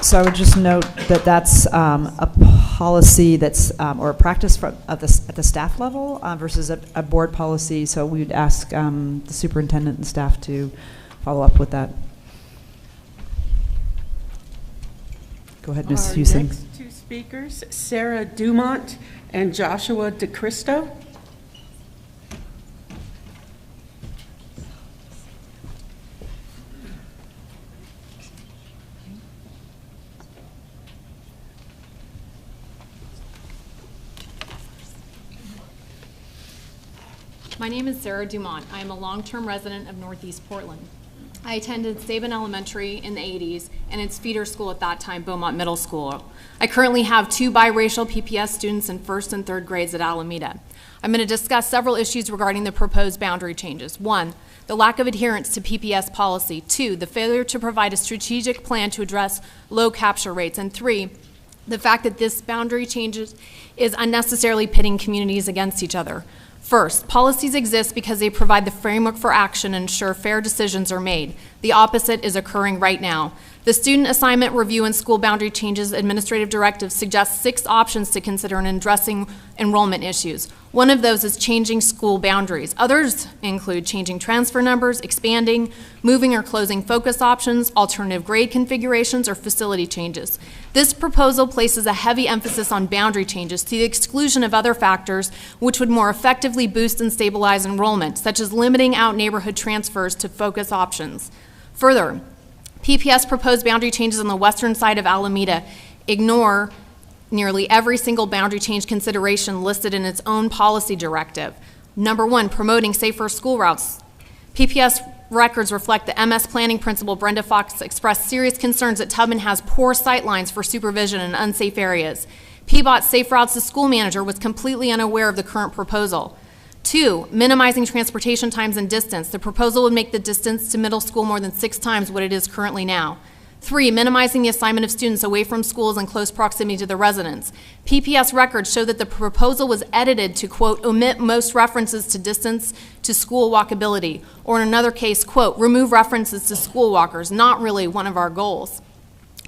So I would just note that that's a policy that's, or a practice at the staff level versus a board policy. So we would ask the superintendent and staff to follow up with that. Go ahead, Ms. Houston. Our next 2 speakers, Sarah Dumont and Joshua DeCristo. My name is Sarah Dumont. I am a long-term resident of Northeast Portland. I attended Sabin Elementary in the 80s and its feeder school at that time, Beaumont Middle School. I currently have 2 biracial PPS students in 1st and 3rd grades at Alameda. I'm going to discuss several issues regarding the proposed boundary changes. 1, the lack of adherence to PPS policy. 2, the failure to provide a strategic plan to address low capture rates. And 3, the fact that this boundary changes is unnecessarily pitting communities against each other. First, policies exist because they provide the framework for action and ensure fair decisions are made. The opposite is occurring right now. The Student Assignment Review and School Boundary Changes Administrative Directive suggests 6 options to consider in addressing enrollment issues. One of those is changing school boundaries. Others include changing transfer numbers, expanding, moving or closing focus options, alternative grade configurations, or facility changes. This proposal places a heavy emphasis on boundary changes to the exclusion of other factors which would more effectively boost and stabilize enrollment, such as limiting out neighborhood transfers to focus options. Further, PPS proposed boundary changes on the western side of Alameda ignore nearly every single boundary change consideration listed in its own policy directive. Number 1, promoting safer school routes. PPS records reflect the MS planning principal Brenda Fox expressed serious concerns that Tubman has poor sight lines for supervision in unsafe areas. PBOT's Safe Routes to School manager was completely unaware of the current proposal. 2, minimizing transportation times and distance. The proposal would make the distance to middle school more than 6 times what it is currently now. 3, minimizing the assignment of students away from schools in close proximity to the residents. PPS records show that the proposal was edited to, quote, omit most references to distance to school walkability, or in another case, quote, remove references to school walkers, not really one of our goals.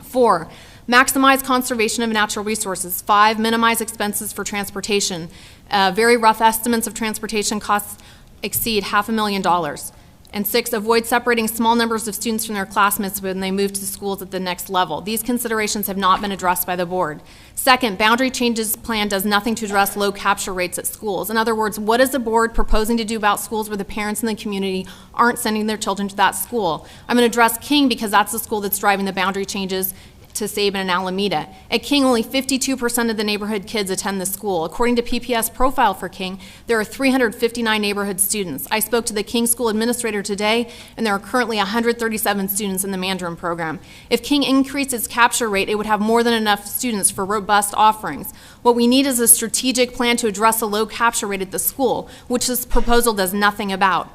4, maximize conservation of natural resources. 5, minimize expenses for transportation. Very rough estimates of transportation costs exceed $500,000. And 6, avoid separating small numbers of students from their classmates when they move to schools at the next level. These considerations have not been addressed by the board. Second, boundary changes plan does nothing to address low capture rates at schools. In other words, what is the board proposing to do about schools where the parents in the community aren't sending their children to that school? I'm going to address King because that's the school that's driving the boundary changes to Sabin and Alameda. At King, only 52% of the neighborhood kids attend the school. According to PPS profile for King, there are 359 neighborhood students. I spoke to the King school administrator today, and there are currently 137 students in the Mandarin program. If King increased its capture rate, it would have more than enough students for robust offerings. What we need is a strategic plan to address a low capture rate at the school, which this proposal does nothing about.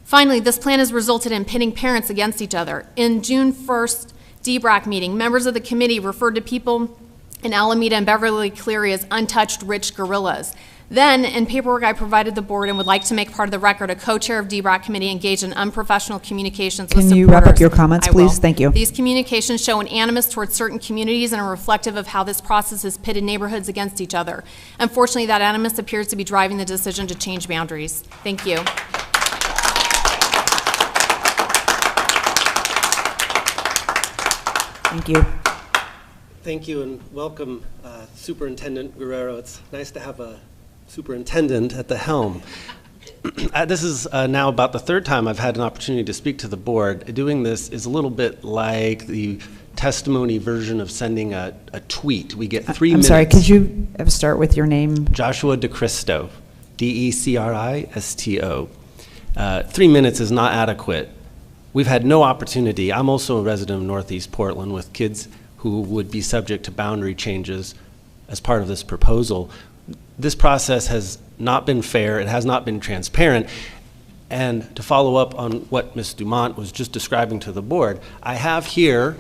Finally, this plan has resulted in pitting parents against each other. In June 1st, DBRAC meeting, members of the committee referred to people in Alameda and Beverly Cleary as untouched rich gorillas. Then, in paperwork I provided the board and would like to make part of the record, a co-chair of DBRAC committee engaged in unprofessional communications with supporters. Can you wrap up your comments, please? Thank you. These communications show an animus towards certain communities and are reflective of how this process has pitted neighborhoods against each other. Unfortunately, that animus appears to be driving the decision to change boundaries. Thank you. Thank you. Thank you and welcome, Superintendent Guerrero. It's nice to have a superintendent at the helm. This is now about the 3rd time I've had an opportunity to speak to the board. Doing this is a little bit like the testimony version of sending a tweet. We get 3 minutes. I'm sorry, could you start with your name? Joshua DeCristo, D-E-C-R-I-S-T-O. 3 minutes is not adequate. We've had no opportunity. I'm also a resident of Northeast Portland with kids who would be subject to boundary changes as part of this proposal. This process has not been fair. It has not been transparent. And to follow up on what Ms. Dumont was just describing to the board, I have here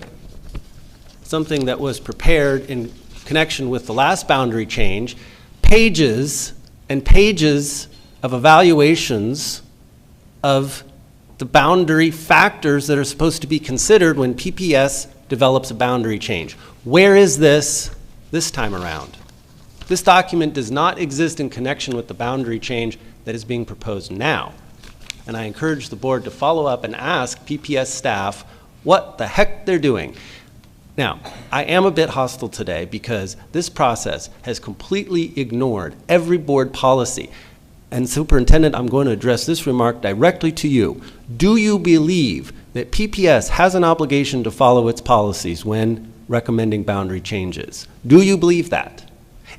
something that was prepared in connection with the last boundary change, pages and pages of evaluations of the boundary factors that are supposed to be considered when PPS develops a boundary change. Where is this time around? This document does not exist in connection with the boundary change that is being proposed now. And I encourage the board to follow up and ask PPS staff what the heck they're doing. Now, I am a bit hostile today because this process has completely ignored every board policy. And Superintendent, I'm going to address this remark directly to you. Do you believe that PPS has an obligation to follow its policies when recommending boundary changes? Do you believe that?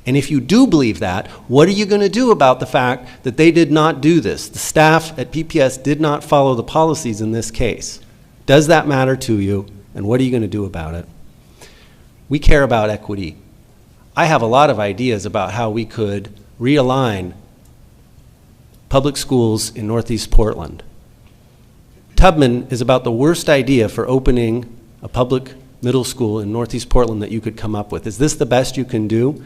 And if you do believe that, what are you going to do about the fact that they did not do this? The staff at PPS did not follow the policies in this case. Does that matter to you, and what are you going to do about it? We care about equity. I have a lot of ideas about how we could realign public schools in Northeast Portland. Tubman is about the worst idea for opening a public middle school in Northeast Portland that you could come up with. Is this the best you can do?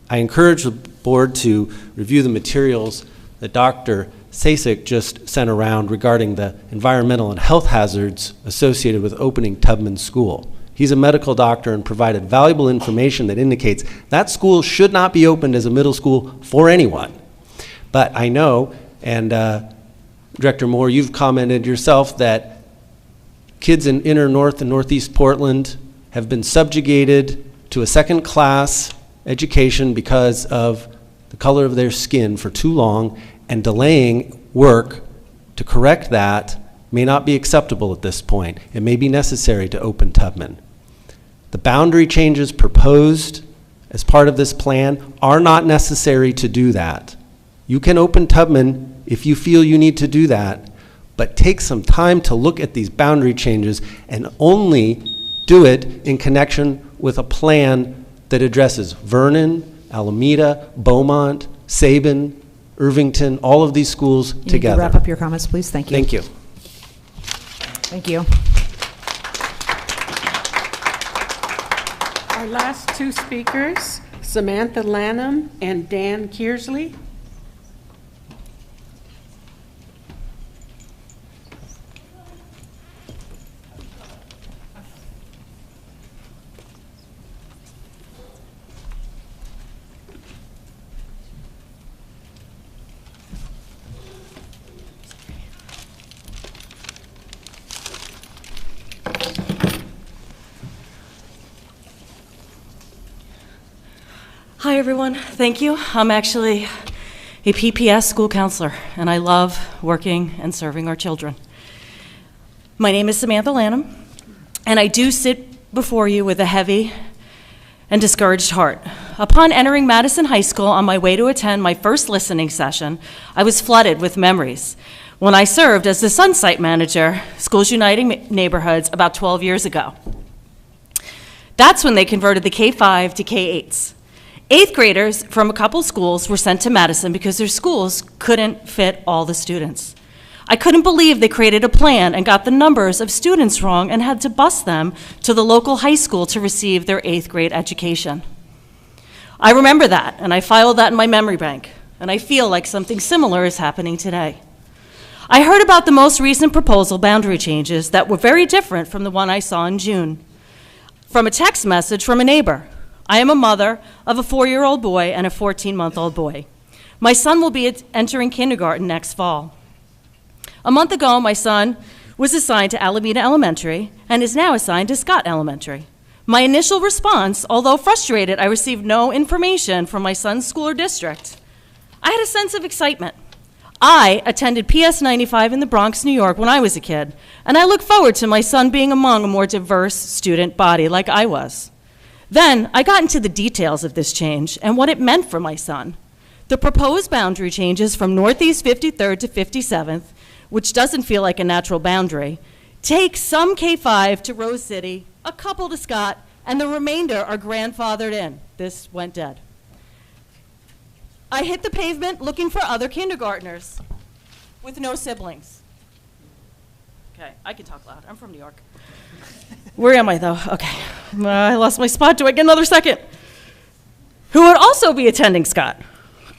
I encourage the board to review the materials that Dr. Sasek just sent around regarding the environmental and health hazards associated with opening Tubman School. He's a medical doctor and provided valuable information that indicates that school should not be opened as a middle school for anyone. But I know, and Director Moore, you've commented yourself that kids in inner north and northeast Portland have been subjugated to a second-class education because of the color of their skin for too long, and delaying work to correct that may not be acceptable at this point. It may be necessary to open Tubman. The boundary changes proposed as part of this plan are not necessary to do that. You can open Tubman if you feel you need to do that, but take some time to look at these boundary changes and only do it in connection with a plan that addresses Vernon, Alameda, Beaumont, Sabin, Irvington, all of these schools You together. need to wrap up your comments, please. Thank you. Thank you. Thank you. Our last two speakers, Samantha Lanham and Dan Kearsley. Hi, everyone. Thank you. I'm actually a PPS school counselor, and I love working and serving our children. My name is Samantha Lanham, and I do sit before you with a heavy and discouraged heart. Upon entering Madison High School on my way to attend my first listening session, I was flooded with memories when I served as the Sunsite manager, Schools Uniting Neighborhoods, about 12 years ago. That's when they converted the K-5 to K-8s. 8th graders from a couple schools were sent to Madison because their schools couldn't fit all the students. I couldn't believe they created a plan and got the numbers of students wrong and had to bus them to the local high school to receive their 8th grade education. I remember that, and I filed that in my memory bank, and I feel like something similar is happening today. I heard about the most recent proposal boundary changes that were very different from the one I saw in June, from a text message from a neighbor. I am a mother of a 4-year-old boy and a 14-month-old boy. My son will be entering kindergarten next fall. A month ago, my son was assigned to Alameda Elementary and is now assigned to Scott Elementary. My initial response, although frustrated I received no information from my son's school or district, I had a sense of excitement. I attended PS 95 in the Bronx, New York when I was a kid, and I look forward to my son being among a more diverse student body like I was. Then I got into the details of this change and what it meant for my son. The proposed boundary changes from Northeast 53rd to 57th, which doesn't feel like a natural boundary, take some K-5 to Rose City, a couple to Scott, and the remainder are grandfathered in. This went dead. I hit the pavement looking for other kindergartners with no siblings. Okay, I can talk loud. I'm from New York. Where am I, though? Okay, I lost my spot. Do I get another second? Who would also be attending Scott?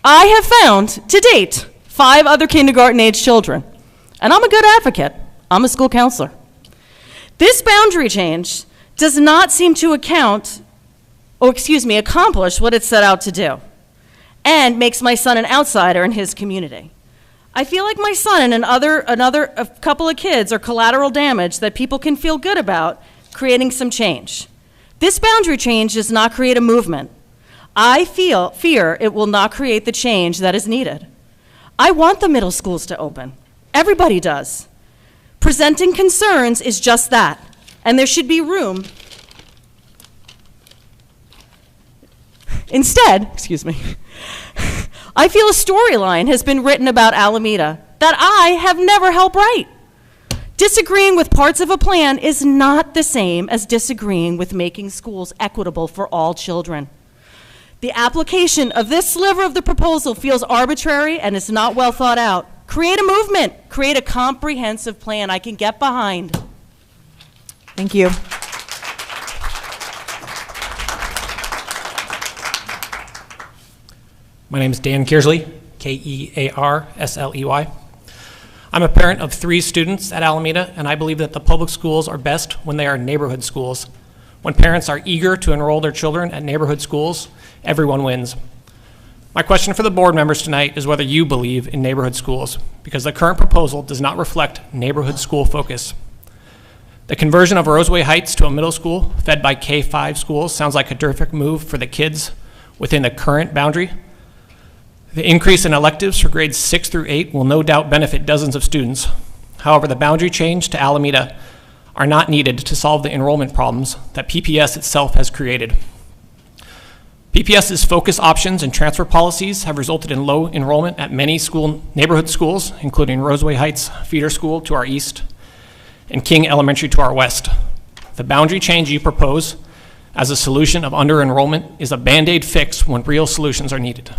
I have found, to date, 5 other kindergarten-age children. And I'm a good advocate. I'm a school counselor. This boundary change does not seem to accomplish what it set out to do, and makes my son an outsider in his community. I feel like my son and a couple of kids are collateral damage that people can feel good about creating some change. This boundary change does not create a movement. I fear it will not create the change that is needed. I want the middle schools to open. Everybody does. Presenting concerns is just that, and there should be room. Instead, I feel a storyline has been written about Alameda that I have never helped write. Disagreeing with parts of a plan is not the same as disagreeing with making schools equitable for all children. The application of this sliver of the proposal feels arbitrary and is not well thought out. Create a movement. Create a comprehensive plan I can get behind. Thank you. My name is Dan Kearsley, Kearsley. I'm a parent of 3 students at Alameda, and I believe that the public schools are best when they are neighborhood schools. When parents are eager to enroll their children at neighborhood schools, everyone wins. My question for the board members tonight is whether you believe in neighborhood schools, because the current proposal does not reflect neighborhood school focus. The conversion of Roseway Heights to a middle school fed by K-5 schools sounds like a terrific move for the kids within the current boundary. The increase in electives for grades 6 through 8 will no doubt benefit dozens of students. However, the boundary change to Alameda are not needed to solve the enrollment problems that PPS itself has created. PPS's focus options and transfer policies have resulted in low enrollment at many neighborhood schools, including Roseway Heights Feeder School to our east and King Elementary to our west. The boundary change you propose as a solution of under-enrollment is a Band-Aid fix when real solutions are needed.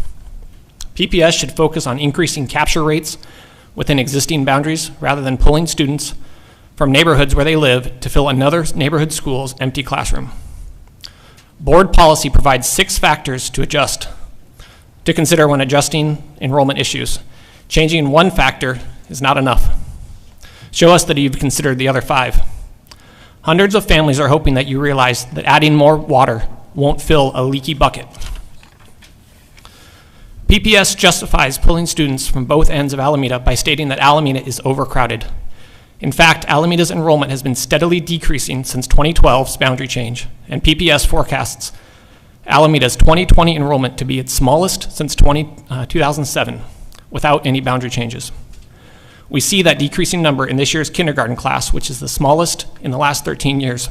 PPS should focus on increasing capture rates within existing boundaries rather than pulling students from neighborhoods where they live to fill another neighborhood school's empty classroom. Board policy provides 6 factors to consider when adjusting enrollment issues. Changing one factor is not enough. Show us that you've considered the other 5. Hundreds of families are hoping that you realize that adding more water won't fill a leaky bucket. PPS justifies pulling students from both ends of Alameda by stating that Alameda is overcrowded. In fact, Alameda's enrollment has been steadily decreasing since 2012's boundary change, and PPS forecasts Alameda's 2020 enrollment to be its smallest since 2007, without any boundary changes. We see that decreasing number in this year's kindergarten class, which is the smallest in the last 13 years.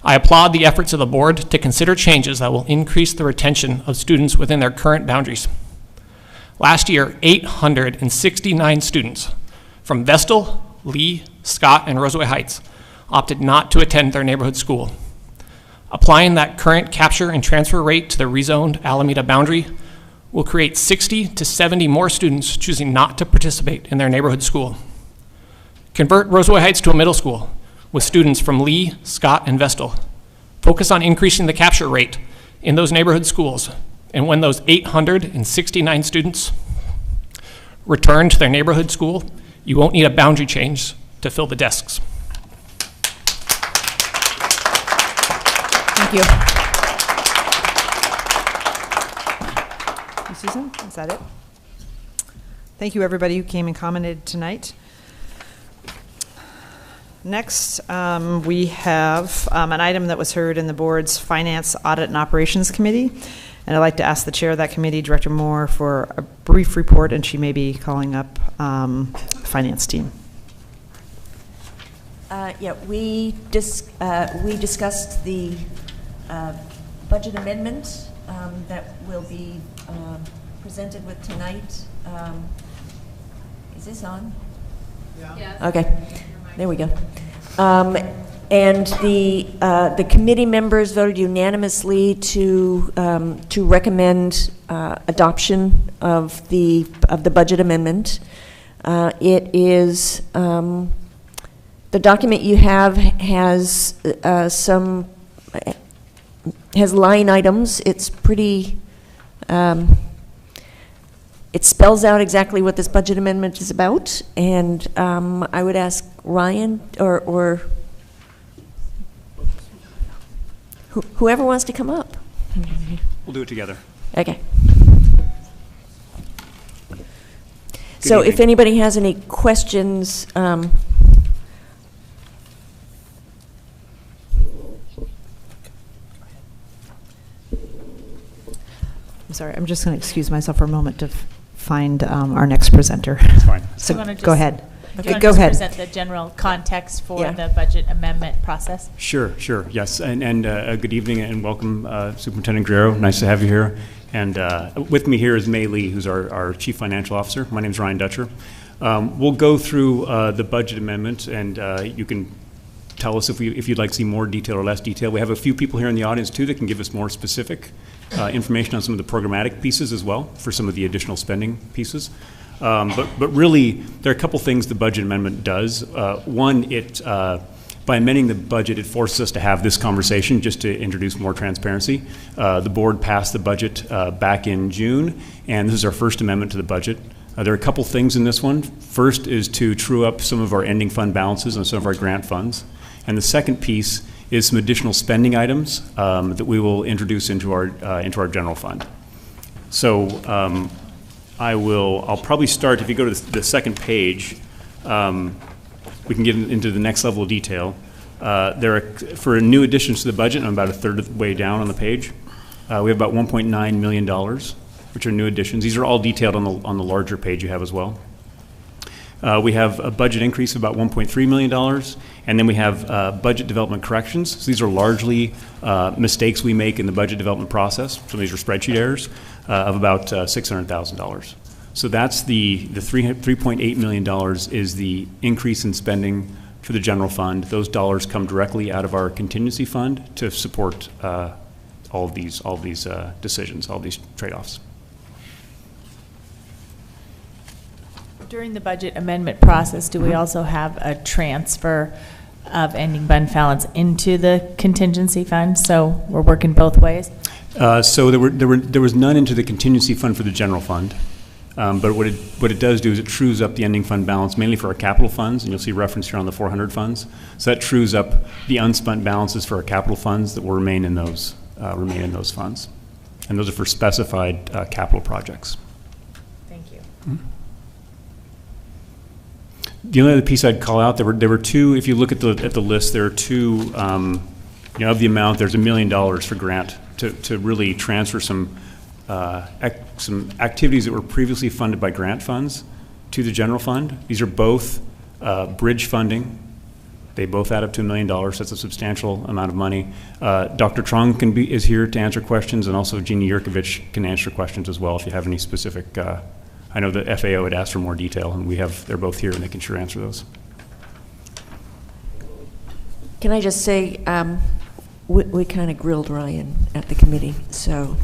I applaud the efforts of the board to consider changes that will increase the retention of students within their current boundaries. Last year, 869 students from Vestal, Lee, Scott, and Roseway Heights opted not to attend their neighborhood school. Applying that current capture and transfer rate to the rezoned Alameda boundary will create 60 to 70 more students choosing not to participate in their neighborhood school. Convert Roseway Heights to a middle school with students from Lee, Scott, and Vestal. Focus on increasing the capture rate in those neighborhood schools, and when those 869 students return to their neighborhood school, you won't need a boundary change to fill the desks. Thank you. Susan, is that it? Thank you, everybody who came and commented tonight. Next, we have an item that was heard in the board's Finance, Audit, and Operations Committee. And I'd like to ask the chair of that committee, Director Moore, for a brief report, and she may be calling up the finance team. Yeah, we discussed the budget amendment that will be presented with tonight. Is this on? Yeah. Okay, there we go. And the committee members voted unanimously to recommend adoption of the budget amendment. It is the document you have has has line items. It's pretty. It spells out exactly what this budget amendment is about, and I would ask Ryan or whoever wants to come up. We'll do it together. Okay. So if anybody has any questions, I'm sorry, I'm just going to excuse myself for a moment to find our next presenter. That's fine. So go ahead. Okay, go ahead. Present the general context for the budget amendment process. Sure, yes. And good evening and welcome, Superintendent Guerrero. Nice to have you here. And with me here is May Lee, who's our Chief Financial Officer. My name is Ryan Dutcher. We'll go through the budget amendment, and you can tell us if you'd like to see more detail or less detail. We have a few people here in the audience, too, that can give us more specific information on some of the programmatic pieces as well for some of the additional spending pieces. But really, there are a couple things the budget amendment does. One, by amending the budget, it forces us to have this conversation just to introduce more transparency. The board passed the budget back in June, and this is our first amendment to the budget. There are a couple things in this one. First is to true up some of our ending fund balances on some of our grant funds. And the second piece is some additional spending items that we will introduce into our general fund. So I'll probably start, if you go to the second page, we can get into the next level of detail. For new additions to the budget, I'm about a third of the way down on the page. We have about $1.9 million, which are new additions. These are all detailed on the larger page you have as well. We have a budget increase of about $1.3 million, and then we have budget development corrections. So these are largely mistakes we make in the budget development process. Some of these are spreadsheet errors of about $600,000. So that's the $3.8 million is the increase in spending for the general fund. Those dollars come directly out of our contingency fund to support all of these decisions, all these trade-offs. During the budget amendment process, do we also have a transfer of ending fund balance into the contingency fund? So we're working both ways? So there was none into the contingency fund for the general fund. But what it does do is it trues up the ending fund balance mainly for our capital funds, and you'll see reference here on the 400 funds. So that trues up the unspent balances for our capital funds that will remain in those funds, and those are for specified capital projects. Thank you. Mm-hmm. The only other piece I'd call out, there were two. If you look at the list, there are two. Of the amount, there's $1 million for grant to really transfer some activities that were previously funded by grant funds to the general fund. These are both bridge funding. They both add up to $1 million. That's a substantial amount of money. Dr. Trong is here to answer questions, and also Jeannie Yurkovich can answer questions as well if you have any specific. I know the FAO had asked for more detail, and they're both here and they can sure answer those. Can I just say, we kind of grilled Ryan at the committee, so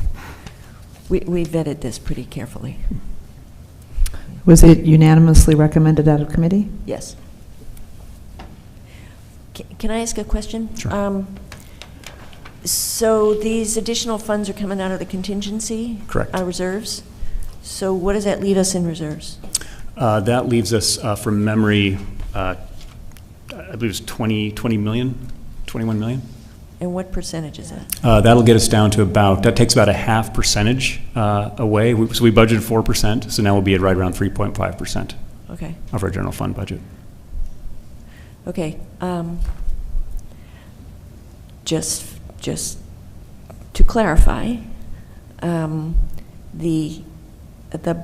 we vetted this pretty carefully. Was it unanimously recommended out of committee? Yes. Can I ask a question? Sure. So these additional funds are coming out of the contingency? Correct. Reserves? So what does that leave us in reserves? That leaves us, from memory, I believe it's 21 million. And what percentage is that? That'll get us down to that takes about a 0.5% away. So we budgeted 4%, so now we'll be at right around 3.5% okay. of our general fund budget. Okay. Just to clarify, the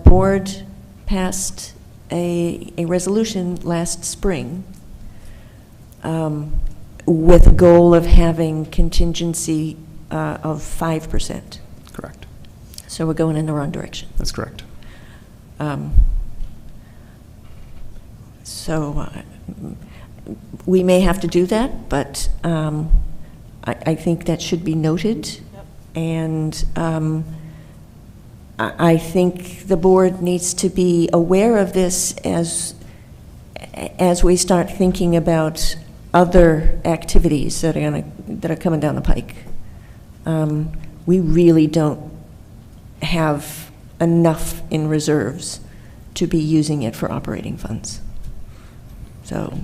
board passed a resolution last spring with a goal of having contingency of 5%. Correct. So we're going in the wrong direction. That's correct. So we may have to do that, but I think that should be noted. Yep. And I think the board needs to be aware of this as we start thinking about other activities that are coming down the pike. We really don't have enough in reserves to be using it for operating funds. So.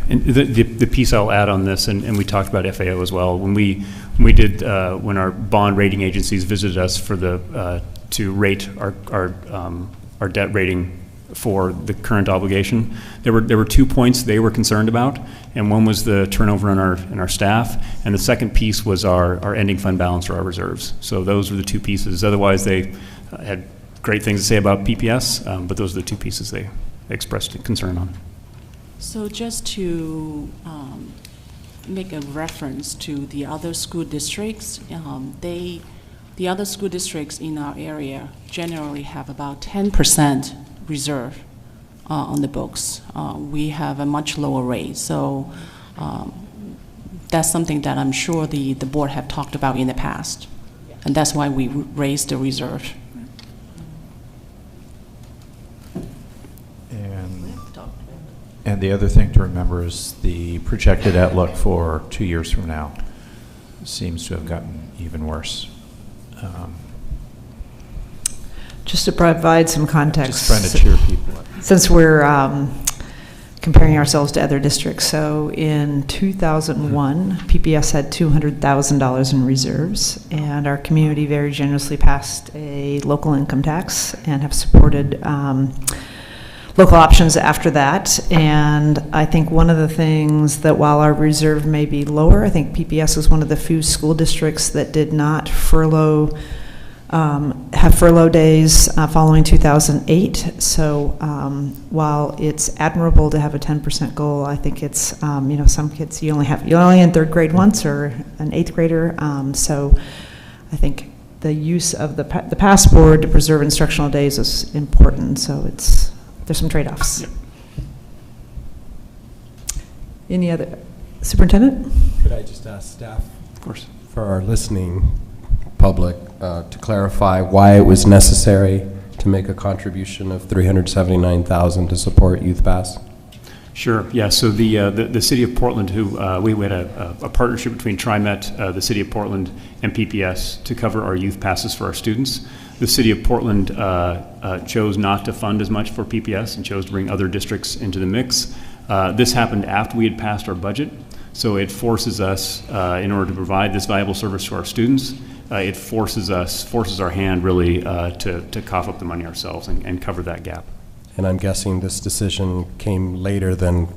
And the piece I'll add on this, and we talked about FAO as well. When when our bond rating agencies visited us for to rate our debt rating for the current obligation, there were 2 points they were concerned about, and one was the turnover in our staff, and the second piece was our ending fund balance or our reserves. So those were the two pieces. Otherwise, they had great things to say about PPS, but those are the two pieces they expressed concern on. So just to make a reference to the other school districts, the other school districts in our area generally have about 10% reserve on the books. We have a much lower rate, so that's something that I'm sure the board have talked about in the past, and that's why we raised the reserve. And the other thing to remember is the projected outlook for 2 years from now seems to have gotten even worse. Just to provide some context. Just trying to cheer people up. Since we're comparing ourselves to other districts. So in 2001, PPS had $200,000 in reserves, and our community very generously passed a local income tax and have supported local options after that. And I think one of the things that while our reserve may be lower, I think PPS was one of the few school districts that did not have furlough days following 2008. So while it's admirable to have a 10% goal, I think it's some kids you're only in third grade once or an eighth grader. So I think the use of the passport to preserve instructional days is important. So there's some trade-offs. Yep. Any other? Superintendent? Could I just ask staff, of course, for our listening public, to clarify why it was necessary to make a contribution of $379,000 to support Youth Pass? Sure. Yeah. So the city of Portland, we had a partnership between TriMet, the city of Portland, and PPS to cover our youth passes for our students. The city of Portland chose not to fund as much for PPS and chose to bring other districts into the mix. This happened after we had passed our budget, so it forces us, in order to provide this valuable service to our students, it forces our hand really to cough up the money ourselves and cover that gap. And I'm guessing this decision came later than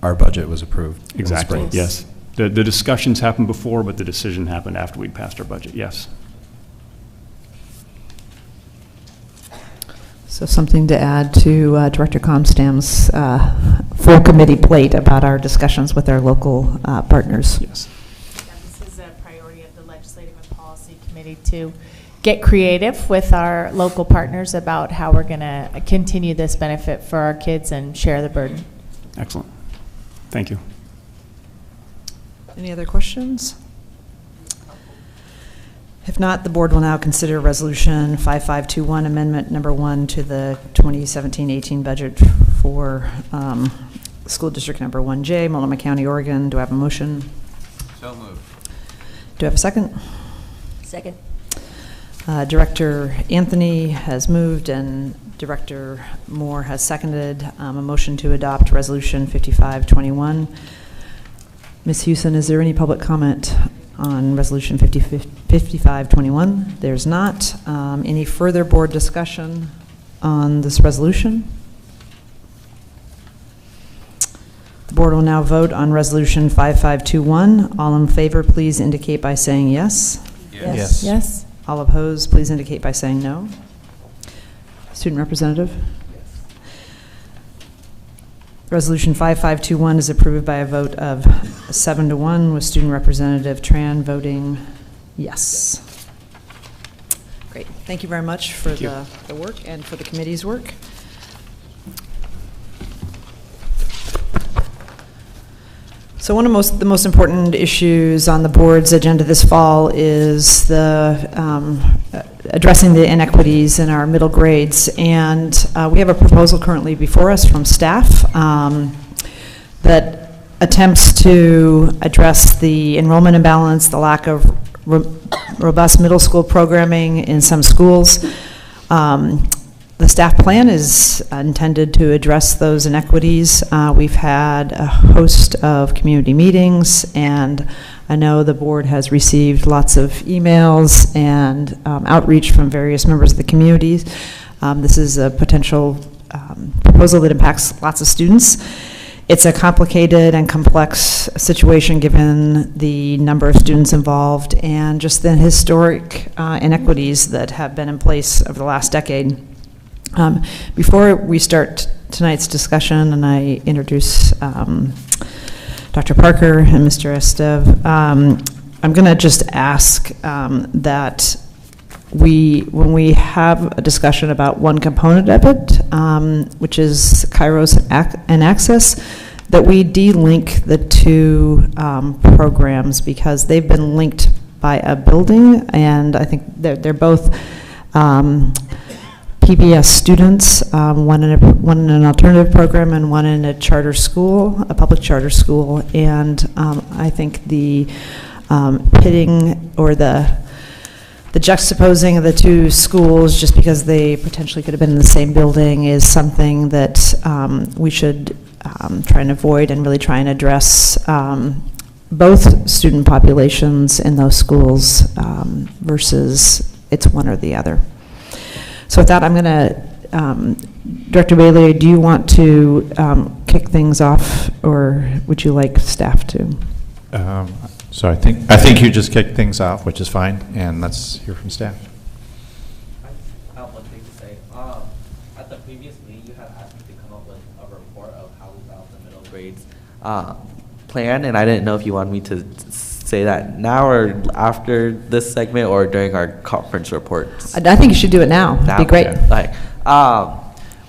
our budget was approved. Exactly. Yes. The discussions happened before, but the decision happened after we'd passed our budget. Yes. So something to add to Director Comstam's full committee plate about our discussions with our local partners. Yes. Yeah, this is a priority of the Legislative and Policy Committee to get creative with our local partners about how we're going to continue this benefit for our kids and share the burden. Excellent. Thank you. Any other questions? If not, the board will now consider Resolution 5521, Amendment Number 1 to the 2017-18 budget for School District Number 1J, Multnomah County, Oregon. Do I have a motion? So moved. Do I have a second? Second. Director Anthony has moved and Director Moore has seconded a motion to adopt Resolution 5521. Ms. Houston, is there any public comment on Resolution 5521? There's not. Any further board discussion on this resolution? The board will now vote on Resolution 5521. All in favor, please indicate by saying yes. Yes. Yes. All opposed, please indicate by saying no. Student representative? Resolution 5521 is approved by a vote of 7-1, with Student Representative Tran voting yes. Great. Thank you very much for the work and for the committee's work. So one of the most important issues on the board's agenda this fall is addressing the inequities in our middle grades. And we have a proposal currently before us from staff that attempts to address the enrollment imbalance, the lack of robust middle school programming in some schools. The staff plan is intended to address those inequities. We've had a host of community meetings, and I know the board has received lots of emails and outreach from various members of the communities. This is a potential proposal that impacts lots of students. It's a complicated and complex situation given the number of students involved and just the historic inequities that have been in place over the last decade. Before we start tonight's discussion and I introduce Dr. Parker and Mr. Estev, I'm going to just ask that when we have a discussion about one component of it, which is Kairos and Access, that we de-link the two programs because they've been linked by a building, and I think they're both PBS students, one in an alternative program and one in a charter school, a public charter school, and I think the pitting or the juxtaposing of the two schools just because they potentially could have been in the same building is something that we should try and avoid and really try and address both student populations in those schools versus it's one or the other. So with that, I'm going to, Director Bailey, do you want to kick things off, or would you like staff to? So I think you just kicked things off, which is fine, and let's hear from staff. I have one thing to say. At the previous meeting, you had asked me to come up with a report of how we found the middle grades plan, and I didn't know if you wanted me to say that now or after this segment or during our conference reports. I think you should do it now. That'd be great. Okay.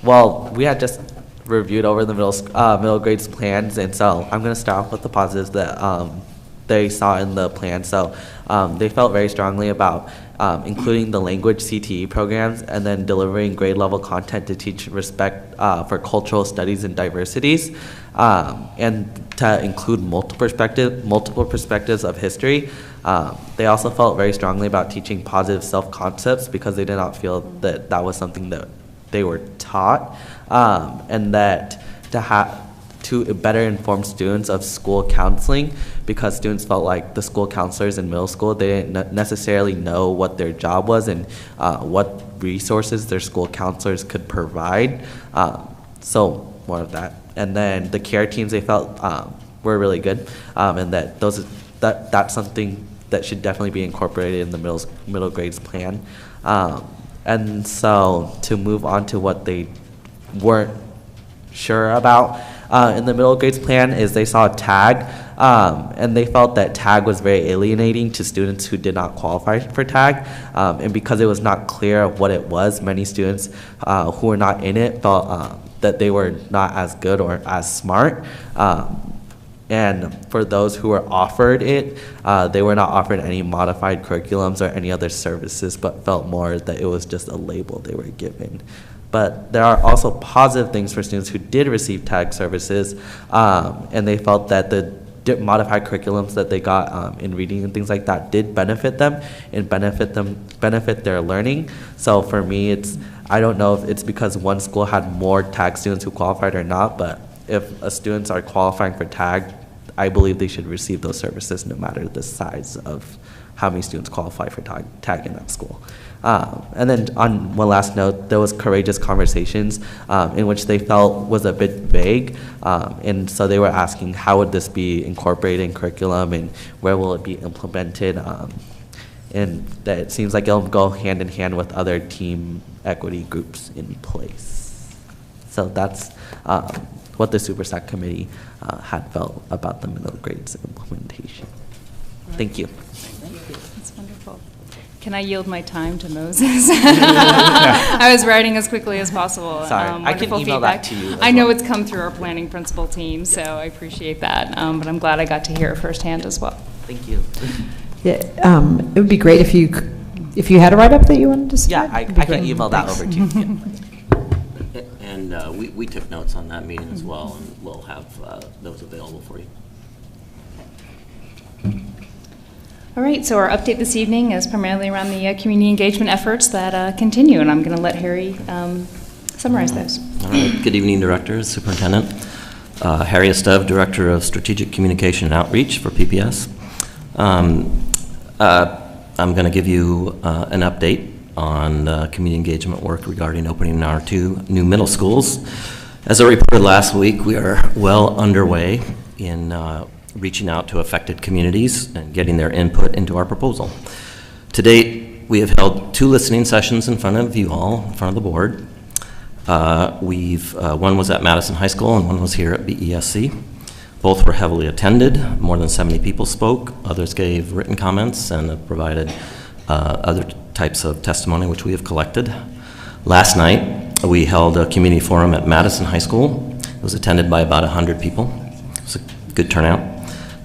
Well, we had just reviewed over the middle grades plans, and so I'm going to start off with the positives that they saw in the plan. So they felt very strongly about including the language CTE programs and then delivering grade level content to teach respect for cultural studies and diversities, and to include multiple perspectives of history. They also felt very strongly about teaching positive self-concepts because they did not feel that that was something that they were taught, and that to better inform students of school counseling, because students felt like the school counselors in middle school, they didn't necessarily know what their job was and what resources their school counselors could provide. So more of that. And then the care teams, they felt were really good, and that that's something that should definitely be incorporated in the middle grades plan. And so to move on to what they weren't sure about in the middle grades plan is they saw TAG, and they felt that TAG was very alienating to students who did not qualify for TAG, and because it was not clear of what it was, many students who were not in it felt that they were not as good or as smart. And for those who were offered it, they were not offered any modified curriculums or any other services, but felt more that it was just a label they were given. But there are also positive things for students who did receive TAG services, and they felt that the modified curriculums that they got in reading and things like that did benefit them and benefit their learning. So for me, I don't know if it's because one school had more TAG students who qualified or not, but if students are qualifying for TAG, I believe they should receive those services no matter the size of how many students qualify for TAG in that school. And then on one last note, there was courageous conversations in which they felt was a bit vague, and so they were asking how would this be incorporated in curriculum and where will it be implemented, and that it seems like it'll go hand in hand with other team equity groups in place. So that's what the SuperSAC committee had felt about the middle grades implementation. Thank you. That's wonderful. Can I yield my time to Moses? I was writing as quickly as possible. Sorry, I can email feedback. that to you. I know it's come through our planning principal team, so I appreciate that. But I'm glad I got to hear it firsthand as well. Thank you. Yeah, it would be great if you had a write-up that you wanted to see. Yeah, I can email that over to you. And we took notes on that meeting as well, and we'll have those available for you. All right, so our update this evening is primarily around the community engagement efforts that continue, and I'm going to let Harry summarize those. All right, good evening, Directors, Superintendent. Harry Esteve, Director of Strategic Communication and Outreach for PPS. I'm going to give you an update on community engagement work regarding opening our 2 new middle schools. As I reported last week, we are well underway in reaching out to affected communities and getting their input into our proposal. To date, we have held 2 listening sessions in front of you all, in front of the board. One was at Madison High School and one was here at BESC. Both were heavily attended. More than 70 people spoke. Others gave written comments and have provided other types of testimony which we have collected. Last night, we held a community forum at Madison High School. It was attended by about 100 people. It was a good turnout,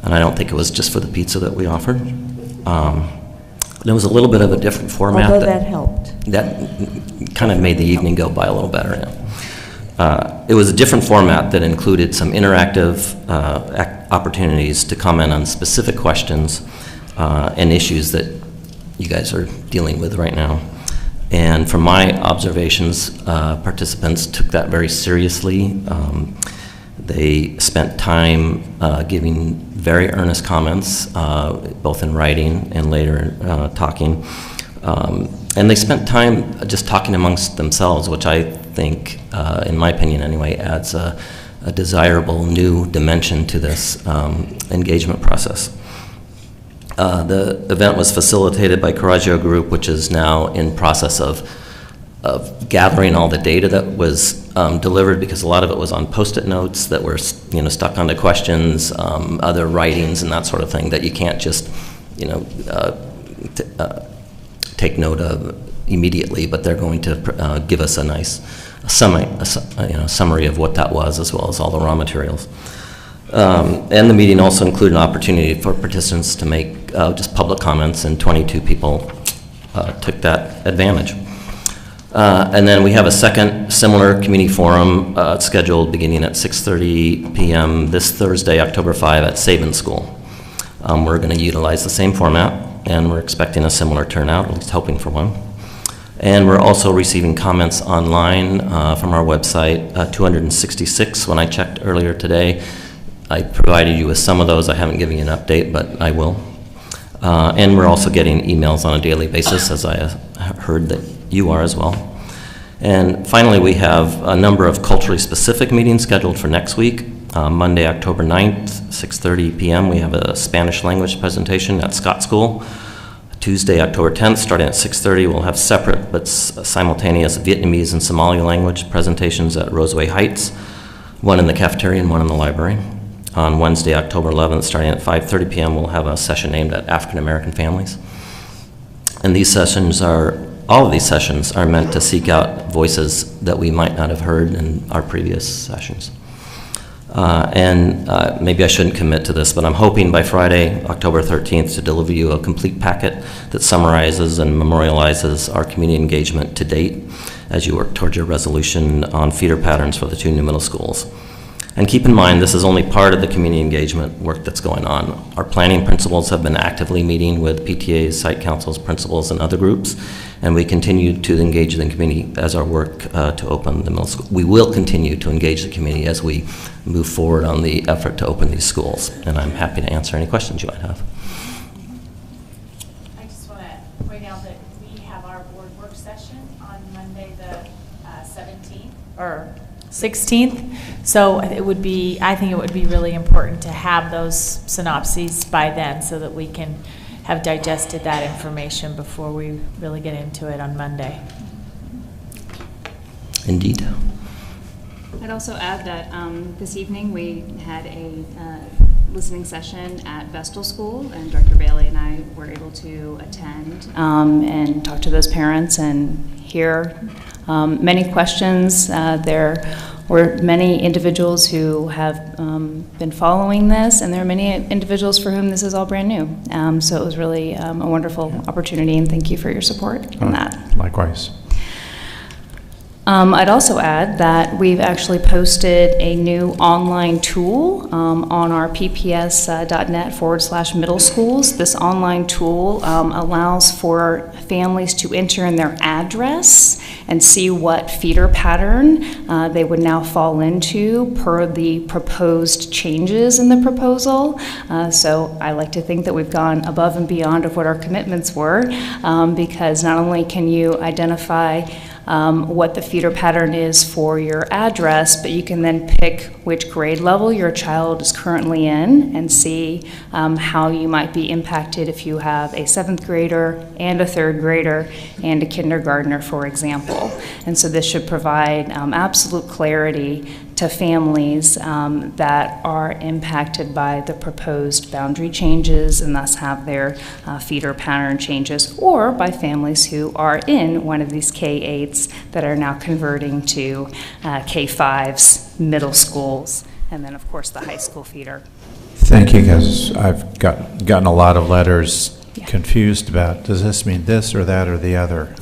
and I don't think it was just for the pizza that we offered. It was a little bit of a different format. Although that helped. That kind of made the evening go by a little better. Yeah. It was a different format that included some interactive opportunities to comment on specific questions and issues that you guys are dealing with right now. And from my observations, participants took that very seriously. They spent time giving very earnest comments, both in writing and later talking. And they spent time just talking amongst themselves, which I think, in my opinion anyway, adds a desirable new dimension to this engagement process. The event was facilitated by Coraggio Group, which is now in process of gathering all the data that was delivered, because a lot of it was on Post-it notes that were stuck onto questions, other writings and that sort of thing that you can't just take note of immediately, but they're going to give us a nice summary of what that was, as well as all the raw materials. And the meeting also included an opportunity for participants to make just public comments, and 22 people took that advantage. And then we have a second similar community forum scheduled beginning at 6:30 p.m. this Thursday, October 5, at Sabin School. We're going to utilize the same format, and we're expecting a similar turnout, at least hoping for one. And we're also receiving comments online from our website, 266 when I checked earlier today. I provided you with some of those. I haven't given you an update, but I will. And we're also getting emails on a daily basis, as I heard that you are as well. And finally, we have a number of culturally specific meetings scheduled for next week. Monday, October 9th, 6:30 p.m., we have a Spanish language presentation at Scott School. Tuesday, October 10th, starting at 6:30, we'll have separate but simultaneous Vietnamese and Somali language presentations at Roseway Heights, one in the cafeteria and one in the library. On Wednesday, October 11th, starting at 5:30 p.m., we'll have a session aimed at African American families. And all of these sessions are meant to seek out voices that we might not have heard in our previous sessions. Maybe I shouldn't commit to this, but I'm hoping by Friday, October 13th, to deliver you a complete packet that summarizes and memorializes our community engagement to date as you work towards your resolution on feeder patterns for the 2 new middle schools. And keep in mind, this is only part of the community engagement work that's going on. Our planning principals have been actively meeting with PTAs, site councils, principals, and other groups, and we continue to engage the community as our work to open the middle school. We will continue to engage the community as we move forward on the effort to open these schools, and I'm happy to answer any questions you might have. I just want to point out that we have our board work session on Monday the 17th, or 16th. So I think it would be really important to have those synopses by then, so that we can have digested that information before we really get into it on Monday. Indeed. I'd also add that this evening we had a listening session at Vestal School, and Dr. Bailey and I were able to attend and talk to those parents and hear many questions. There were many individuals who have been following this, and there are many individuals for whom this is all brand new. So it was really a wonderful opportunity, and thank you for your support on that. Likewise. I'd also add that we've actually posted a new online tool on our pps.net/middle schools. This online tool allows for families to enter in their address and see what feeder pattern they would now fall into per the proposed changes in the proposal. So I like to think that we've gone above and beyond of what our commitments were, because not only can you identify what the feeder pattern is for your address, but you can then pick which grade level your child is currently in and see how you might be impacted if you have a 7th grader and a 3rd grader and a kindergartner, for example. And so this should provide absolute clarity to families that are impacted by the proposed boundary changes and thus have their feeder pattern changes, or by families who are in one of these K-8s that are now converting to K-5s, middle schools, and then of course the high school feeder. Thank you, because I've gotten a lot of letters confused about, does this mean this or that or the other?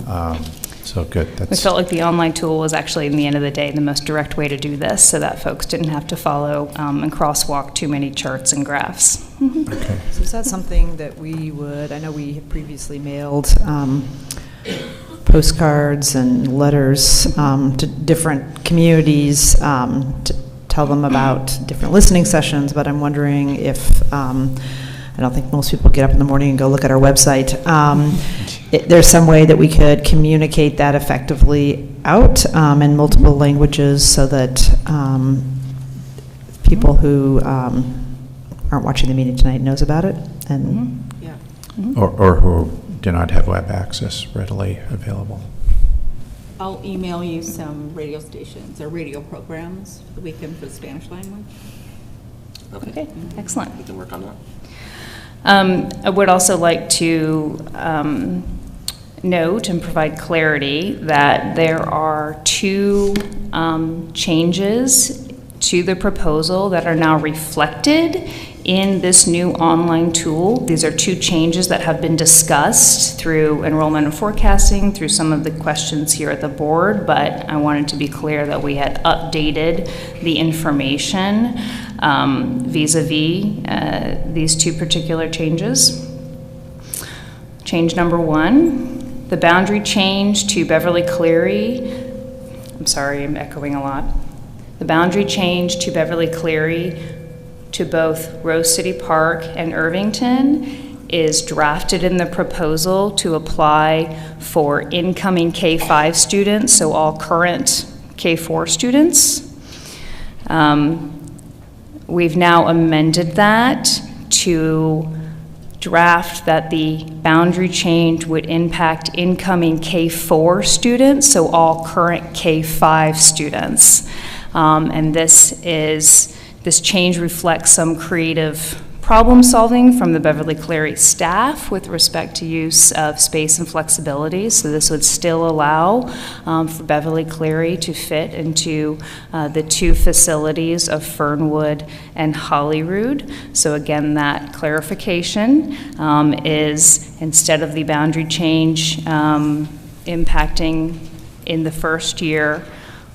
So good. We felt like the online tool was actually, in the end of the day, the most direct way to do this, so that folks didn't have to follow and crosswalk too many charts and graphs. Okay. So is that something that we would, I know we had previously mailed postcards and letters to different communities to tell them about different listening sessions, but I'm wondering if, I don't think most people get up in the morning and go look at our website. There's some way that we could communicate that effectively out in multiple languages so that people who aren't watching the meeting tonight knows about it, and or who do not have web access readily available. I'll email you some radio stations or radio programs for the weekend for the Spanish language. Okay, excellent. We can work on that. I would also like to note and provide clarity that there are two changes to the proposal that are now reflected in this new online tool. These are two changes that have been discussed through enrollment and forecasting, through some of the questions here at the board, but I wanted to be clear that we had updated the information vis-a-vis these two particular changes. Change number one, the boundary change to Beverly Cleary. I'm sorry, I'm echoing a lot. The boundary change to Beverly Cleary to both Rose City Park and Irvington is drafted in the proposal to apply for incoming K-5 students, so all current K-4 students. We've now amended that to draft that the boundary change would impact incoming K-4 students, so all current K-5 students. And this change reflects some creative problem solving from the Beverly Cleary staff with respect to use of space and flexibility. So this would still allow for Beverly Cleary to fit into the two facilities of Fernwood and Holyrood. So again, that clarification is, instead of the boundary change impacting in the first year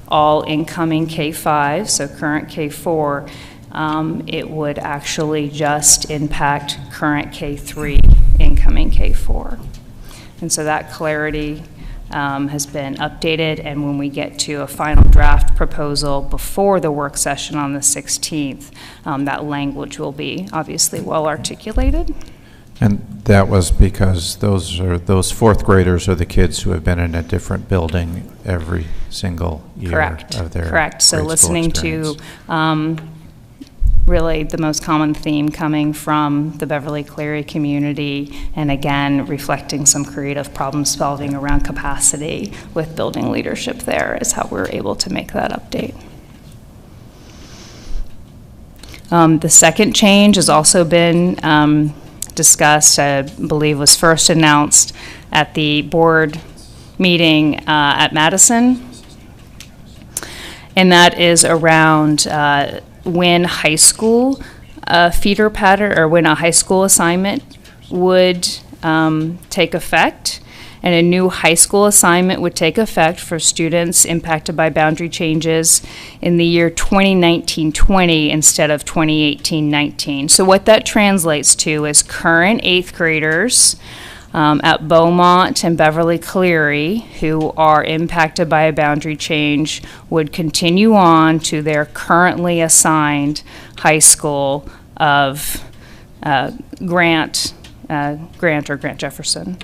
all incoming K-5, so current K-4, it would actually just impact current K-3, incoming K-4. And so that clarity has been updated, and when we get to a final draft proposal before the work session on the 16th, that language will be obviously well articulated. And that was because those fourth graders are the kids who have been in a different building every single year of their Correct. So grade school listening experience. to really the most common theme coming from the Beverly Cleary community, and again reflecting some creative problem solving around capacity with building leadership there is how we're able to make that update. The second change has also been discussed, I believe was first announced at the board meeting at Madison, and that is around when high school feeder pattern, or when a high school assignment would take effect. And a new high school assignment would take effect for students impacted by boundary changes in the year 2019-20 instead of 2018-19. So what that translates to is current 8th graders at Beaumont and Beverly Cleary who are impacted by a boundary change would continue on to their currently assigned high school of Grant Jefferson.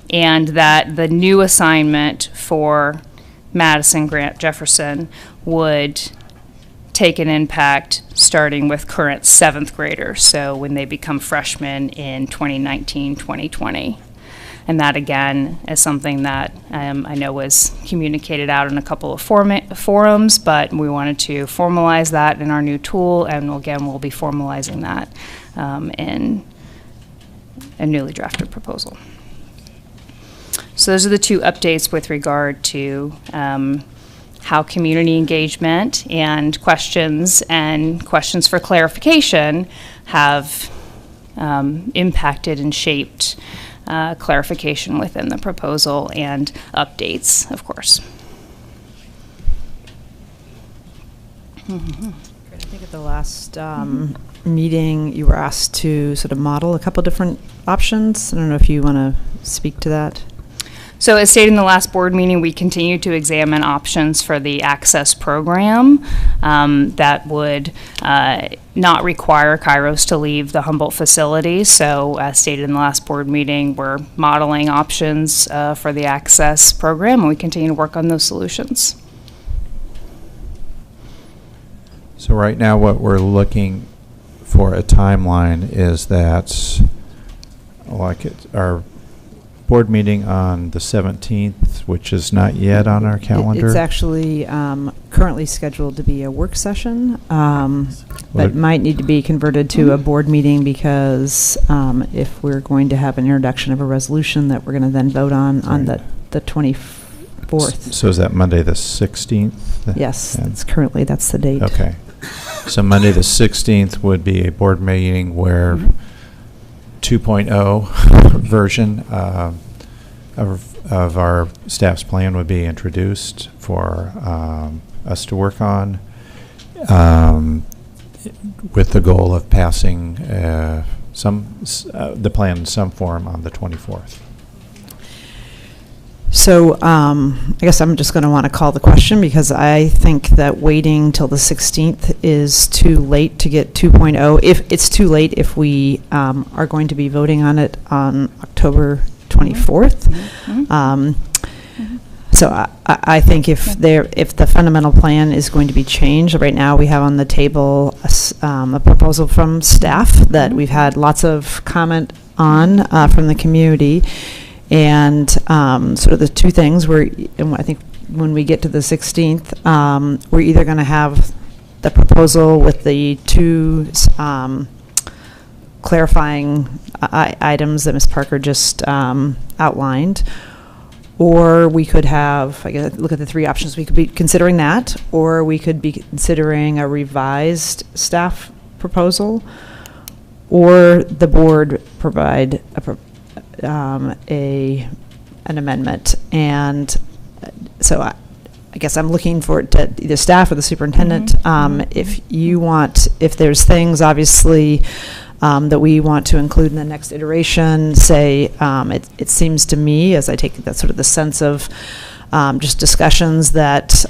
And that the new assignment for Madison Grant Jefferson would take an impact starting with current 7th graders, so when they become freshmen in 2019-2020. And that, again, is something that I know was communicated out in a couple of forums, but we wanted to formalize that in our new tool, and again, we'll be formalizing that in a newly drafted proposal. So those are the two updates with regard to how community engagement and questions for clarification have impacted and shaped clarification within the proposal and updates, of course. I think at the last meeting, you were asked to sort of model a couple different options. I don't know if you want to speak to that. So as stated in the last board meeting, we continue to examine options for the access program that would not require Kairos to leave the Humboldt facility. So as stated in the last board meeting, we're modeling options for the access program, and we continue to work on those solutions. So right now what we're looking for a timeline is that, our board meeting on the 17th, which is not yet on our calendar. It's actually currently scheduled to be a work session, but might need to be converted to a board meeting because if we're going to have an introduction of a resolution that we're going to then vote on the 24th. So is that Monday the 16th? Yes, that's the date. Okay. So Monday the 16th would be a board meeting where 2.0 version of our staff's plan would be introduced for us to work on, with the goal of passing the plan in some form on the 24th. So I guess I'm just going to want to call the question because I think that waiting till the 16th is too late to get 2.0. If it's too late, if we are going to be voting on it on October 24th. So I think if the fundamental plan is going to be changed, right now we have on the table a proposal from staff that we've had lots of comment on from the community. And sort of the two things and I think when we get to the 16th, we're either going to have the proposal with the two clarifying items that Ms. Parker just outlined, or we could have, I guess, look at the three options. We could be considering that, or we could be considering a revised staff proposal, or the board provide an amendment. And so I guess I'm looking for to either staff or the superintendent. If there's things obviously that we want to include in the next iteration, say it seems to me, as I take that sort of the sense of just discussions that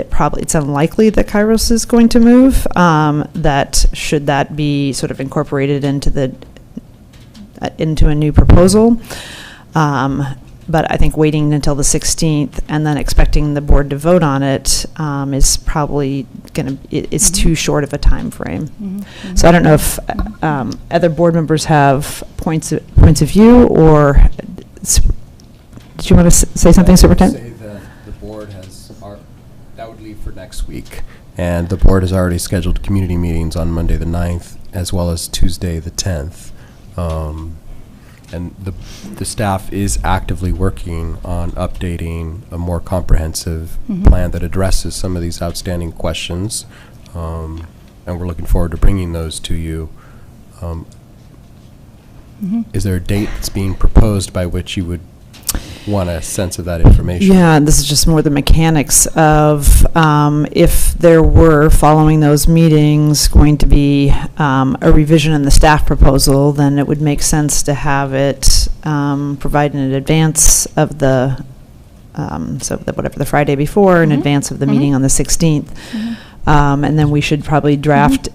probably it's unlikely that Kairos is going to move, that should that be sort of incorporated into a new proposal. But I think waiting until the 16th and then expecting the board to vote on it is probably it's too short of a time frame. So I don't know if other board members have points of view, or did you want to say something, Superintendent? I would say that the board that would leave for next week. And the board has already scheduled community meetings on Monday the 9th as well as Tuesday the 10th. And the staff is actively working on updating a more comprehensive plan that addresses some of these outstanding questions. And we're looking forward to bringing those to you. Is there a date that's being proposed by which you would want a sense of that information? Yeah, this is just more the mechanics of if there were, following those meetings, going to be a revision in the staff proposal, then it would make sense to have it provided in advance of the, whatever, the Friday before, in advance of the meeting on the 16th. And then we should probably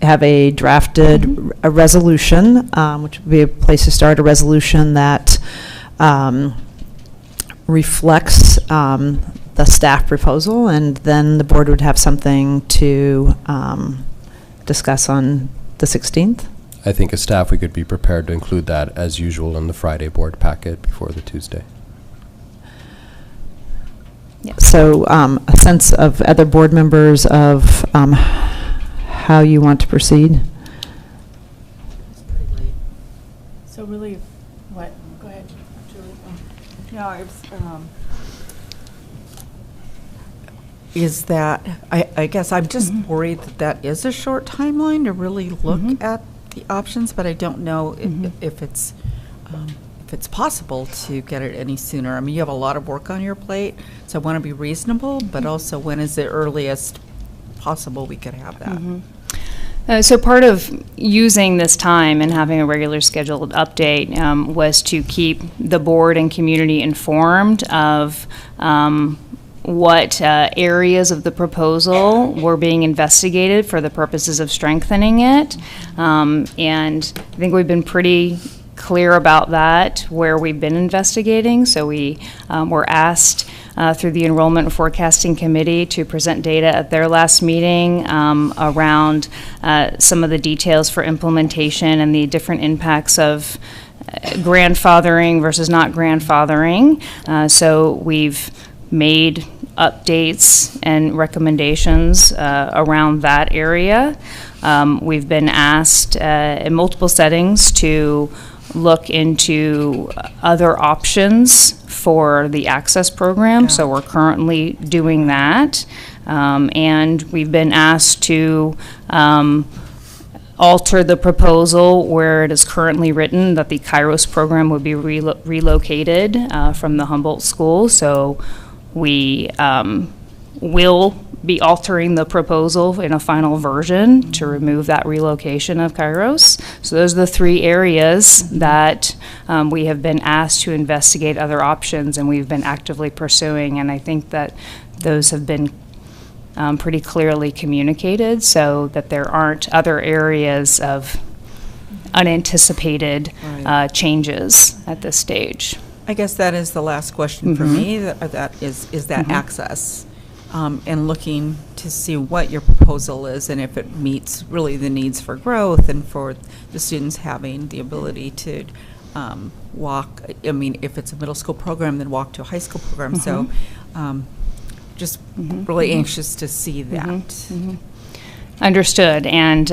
have a drafted a resolution, which would be a place to start, a resolution that reflects the staff proposal, and then the board would have something to discuss on the 16th. I think as staff, we could be prepared to include that as usual in the Friday board packet before the Tuesday. So a sense of other board members of how you want to proceed? So really, what? Go ahead, Julie. No, it's, is that, I guess I'm just worried that that is a short timeline to really look at the options, but I don't know if it's possible to get it any sooner. I mean, you have a lot of work on your plate, so I want to be reasonable, but also when is the earliest possible we could have that? So part of using this time and having a regular scheduled update was to keep the board and community informed of what areas of the proposal were being investigated for the purposes of strengthening it. And I think we've been pretty clear about that, where we've been investigating. So we were asked through the Enrollment and Forecasting Committee to present data at their last meeting around some of the details for implementation and the different impacts of grandfathering versus not grandfathering. So we've made updates and recommendations around that area. We've been asked in multiple settings to look into other options for the Access program, so we're currently doing that. And we've been asked to alter the proposal where it is currently written that the Kairos program would be relocated from the Humboldt School. So we will be altering the proposal in a final version to remove that relocation of Kairos. So those are the three areas that we have been asked to investigate other options, and we've been actively pursuing, and I think that those have been pretty clearly communicated so that there aren't other areas of unanticipated changes at this stage. I guess that is the last question for me, that is that access. And looking to see what your proposal is and if it meets really the needs for growth and for the students having the ability to walk. I mean, if it's a middle school program, then walk to a high school program. So just really anxious to see that. Understood. And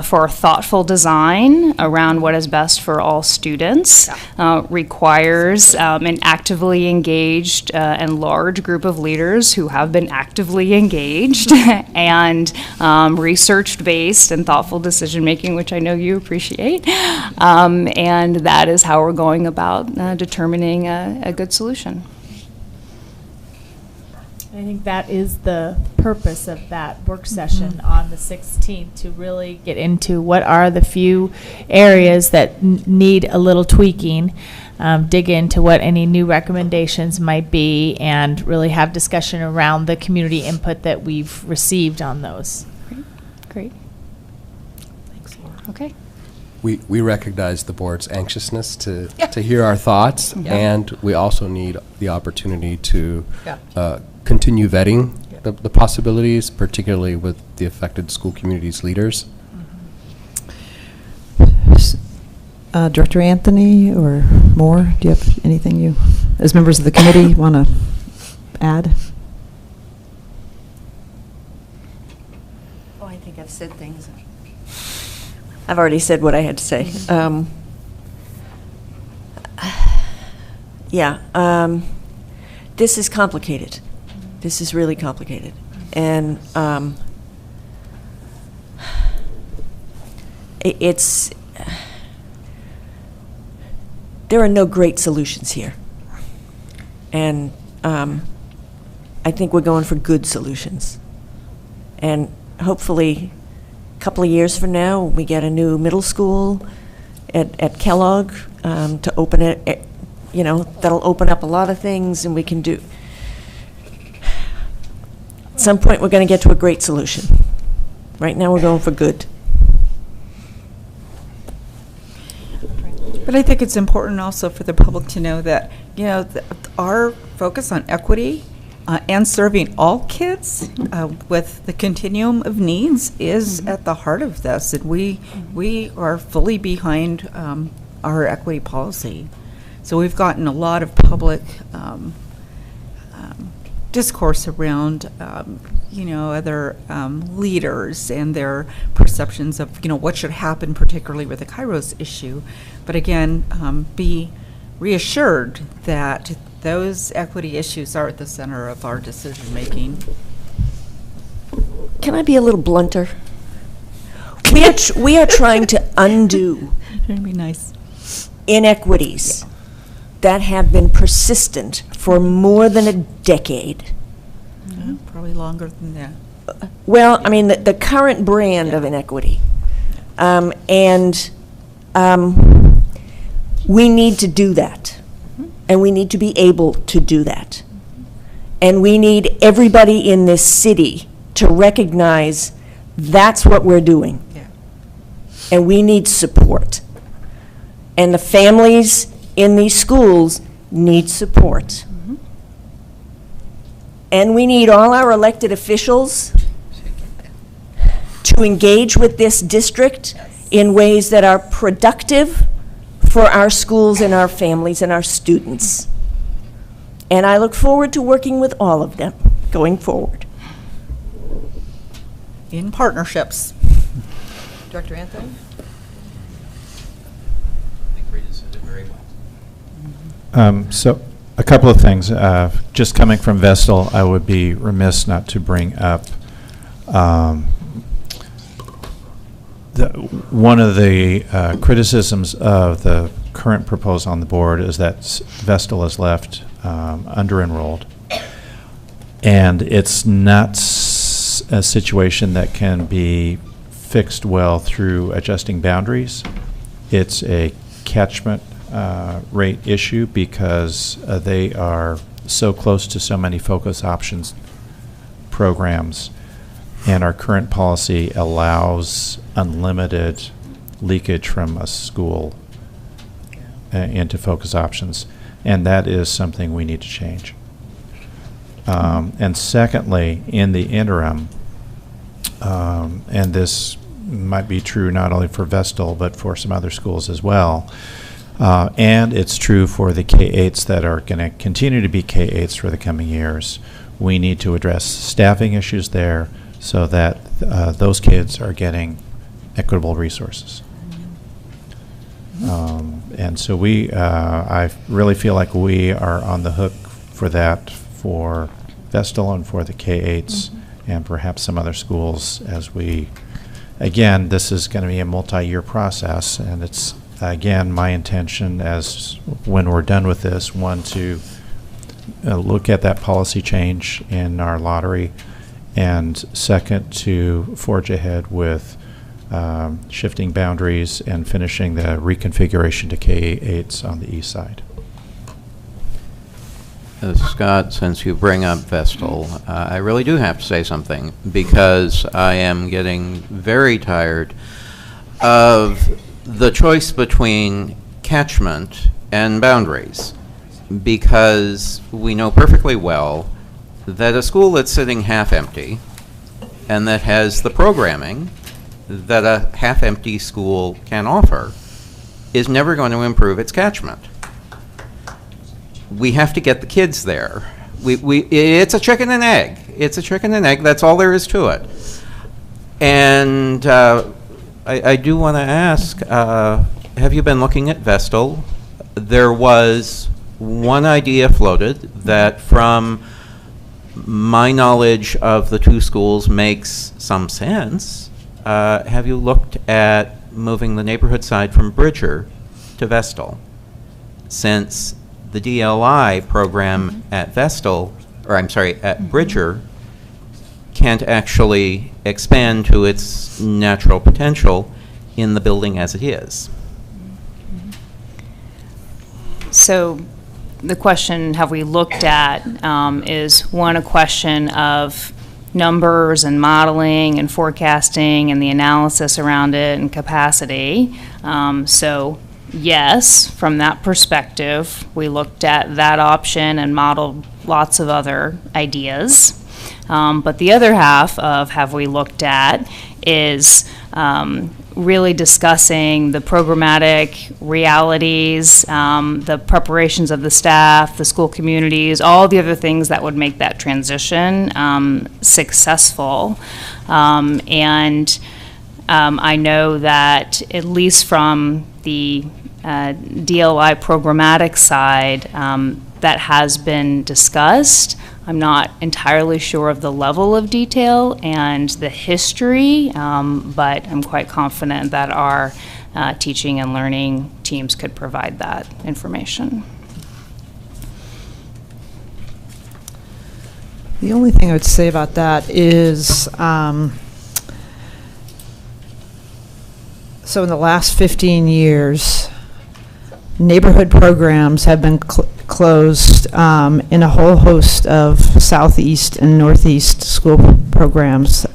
for thoughtful design around what is best for all students requires an actively engaged and large group of leaders who have been actively engaged and research-based and thoughtful decision-making, which I know you appreciate. And that is how we're going about determining a good solution. I think that is the purpose of that work session on the 16th, to really get into what are the few areas that need a little tweaking, dig into what any new recommendations might be, and really have discussion around the community input that we've received on those. Great. Thanks, Laura. Okay. We recognize the board's anxiousness to hear our thoughts, and we also need the opportunity to continue vetting the possibilities, particularly with the affected school communities leaders. Director Anthony or more, do you have anything you, as members of the committee, want to add? Oh, I think I've said things. I've already said what I had to say. This is complicated. This is really complicated. And there are no great solutions here. And I think we're going for good solutions. And hopefully, a couple of years from now, we get a new middle school at Kellogg to open it, you know, that'll open up a lot of things, and we can do. At some point, we're going to get to a great solution. Right now, we're going for good. But I think it's important also for the public to know that, you know, our focus on equity and serving all kids with the continuum of needs is at the heart of this. And we are fully behind our equity policy. So we've gotten a lot of public discourse around, other leaders and their perceptions of, what should happen, particularly with the Kairos issue. But again, be reassured that those equity issues are at the center of our decision making. Can I be a little blunter? We are trying to undo That'd be nice. inequities that have been persistent for more than a decade. Probably longer than that. Well, I mean, the current brand of inequity. We need to do that. And we need to be able to do that. And we need everybody in this city to recognize that's what we're doing. Yeah. And we need support. And the families in these schools need support. And we need all our elected officials to engage with this district in ways that are productive for our schools and our families and our students. And I look forward to working with all of them going forward. In partnerships. Director Anthony? So a couple of things. Just coming from Vestal, I would be remiss not to bring up one of the criticisms of the current proposal on the board is that Vestal is left under-enrolled. And it's not a situation that can be fixed well through adjusting boundaries. It's a catchment rate issue because they are so close to so many focus options programs, and our current policy allows unlimited leakage from a school into focus options, and that is something we need to change. And secondly, in the interim, and this might be true not only for Vestal but for some other schools as well, and it's true for the K-8s that are going to continue to be K-8s for the coming years. We need to address staffing issues there so that those kids are getting equitable resources. And so I really feel like we are on the hook for that for Vestal and for the K-8s and perhaps some other schools as we, again, this is going to be a multi-year process, and it's, again, my intention as when we're done with this, one, to look at that policy change in our lottery, and second, to forge ahead with shifting boundaries and finishing the reconfiguration to K-8s on the east side. Scott, since you bring up Vestal, I really do have to say something because I am getting very tired of the choice between catchment and boundaries, because we know perfectly well that a school that's sitting half empty and that has the programming that a half empty school can offer is never going to improve its catchment. We have to get the kids there. It's a chicken and egg. It's a chicken and egg. That's all there is to it. And I do want to ask, have you been looking at Vestal? There was one idea floated that, from my knowledge of the two schools, makes some sense. Have you looked at moving the neighborhood side from Bridger to Vestal? Since the DLI program at Vestal, or I'm sorry, at Bridger, can't actually expand to its natural potential in the building as it is. So the question, have we looked at, is one, a question of numbers and modeling and forecasting and the analysis around it and capacity. So yes, from that perspective, we looked at that option and modeled lots of other ideas. But the other half of Have We Looked At is really discussing the programmatic realities, the preparations of the staff, the school communities, all the other things that would make that transition successful. I know that at least from the DLI programmatic side, that has been discussed. I'm not entirely sure of the level of detail and the history, but I'm quite confident that our teaching and learning teams could provide that information. The only thing I would say about that is, so in the last 15 years, neighborhood programs have been closed in a whole host of southeast and northeast school programs.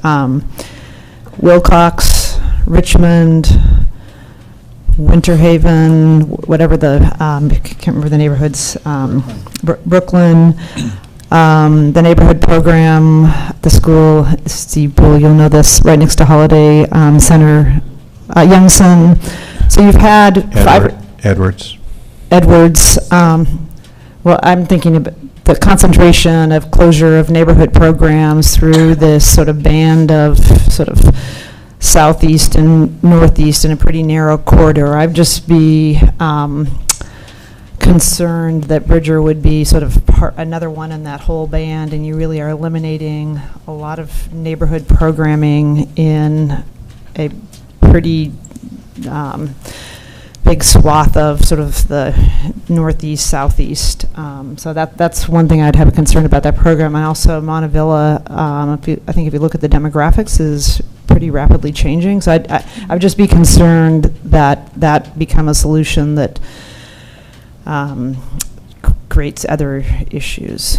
Wilcox, Richmond, Winter Haven, whatever the, I can't remember the neighborhoods, Brooklyn, the neighborhood program, the school, Steve Bull, you'll know this, right next to Holiday Center, Youngson. So you've had Edwards. Well, I'm thinking about the concentration of closure of neighborhood programs through this sort of band of sort of southeast and northeast in a pretty narrow corridor. I'd just be concerned that Bridger would be sort of another one in that whole band, and you really are eliminating a lot of neighborhood programming in a pretty big swath of sort of the northeast, southeast. So that's one thing I'd have a concern about that program. And also Montevilla, I think if you look at the demographics, is pretty rapidly changing. So I would just be concerned that that become a solution that creates other issues.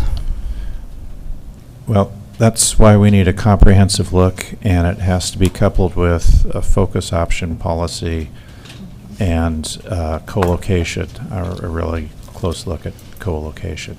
Well, that's why we need a comprehensive look, and it has to be coupled with a focus option policy and co-location, a really close look at co-location.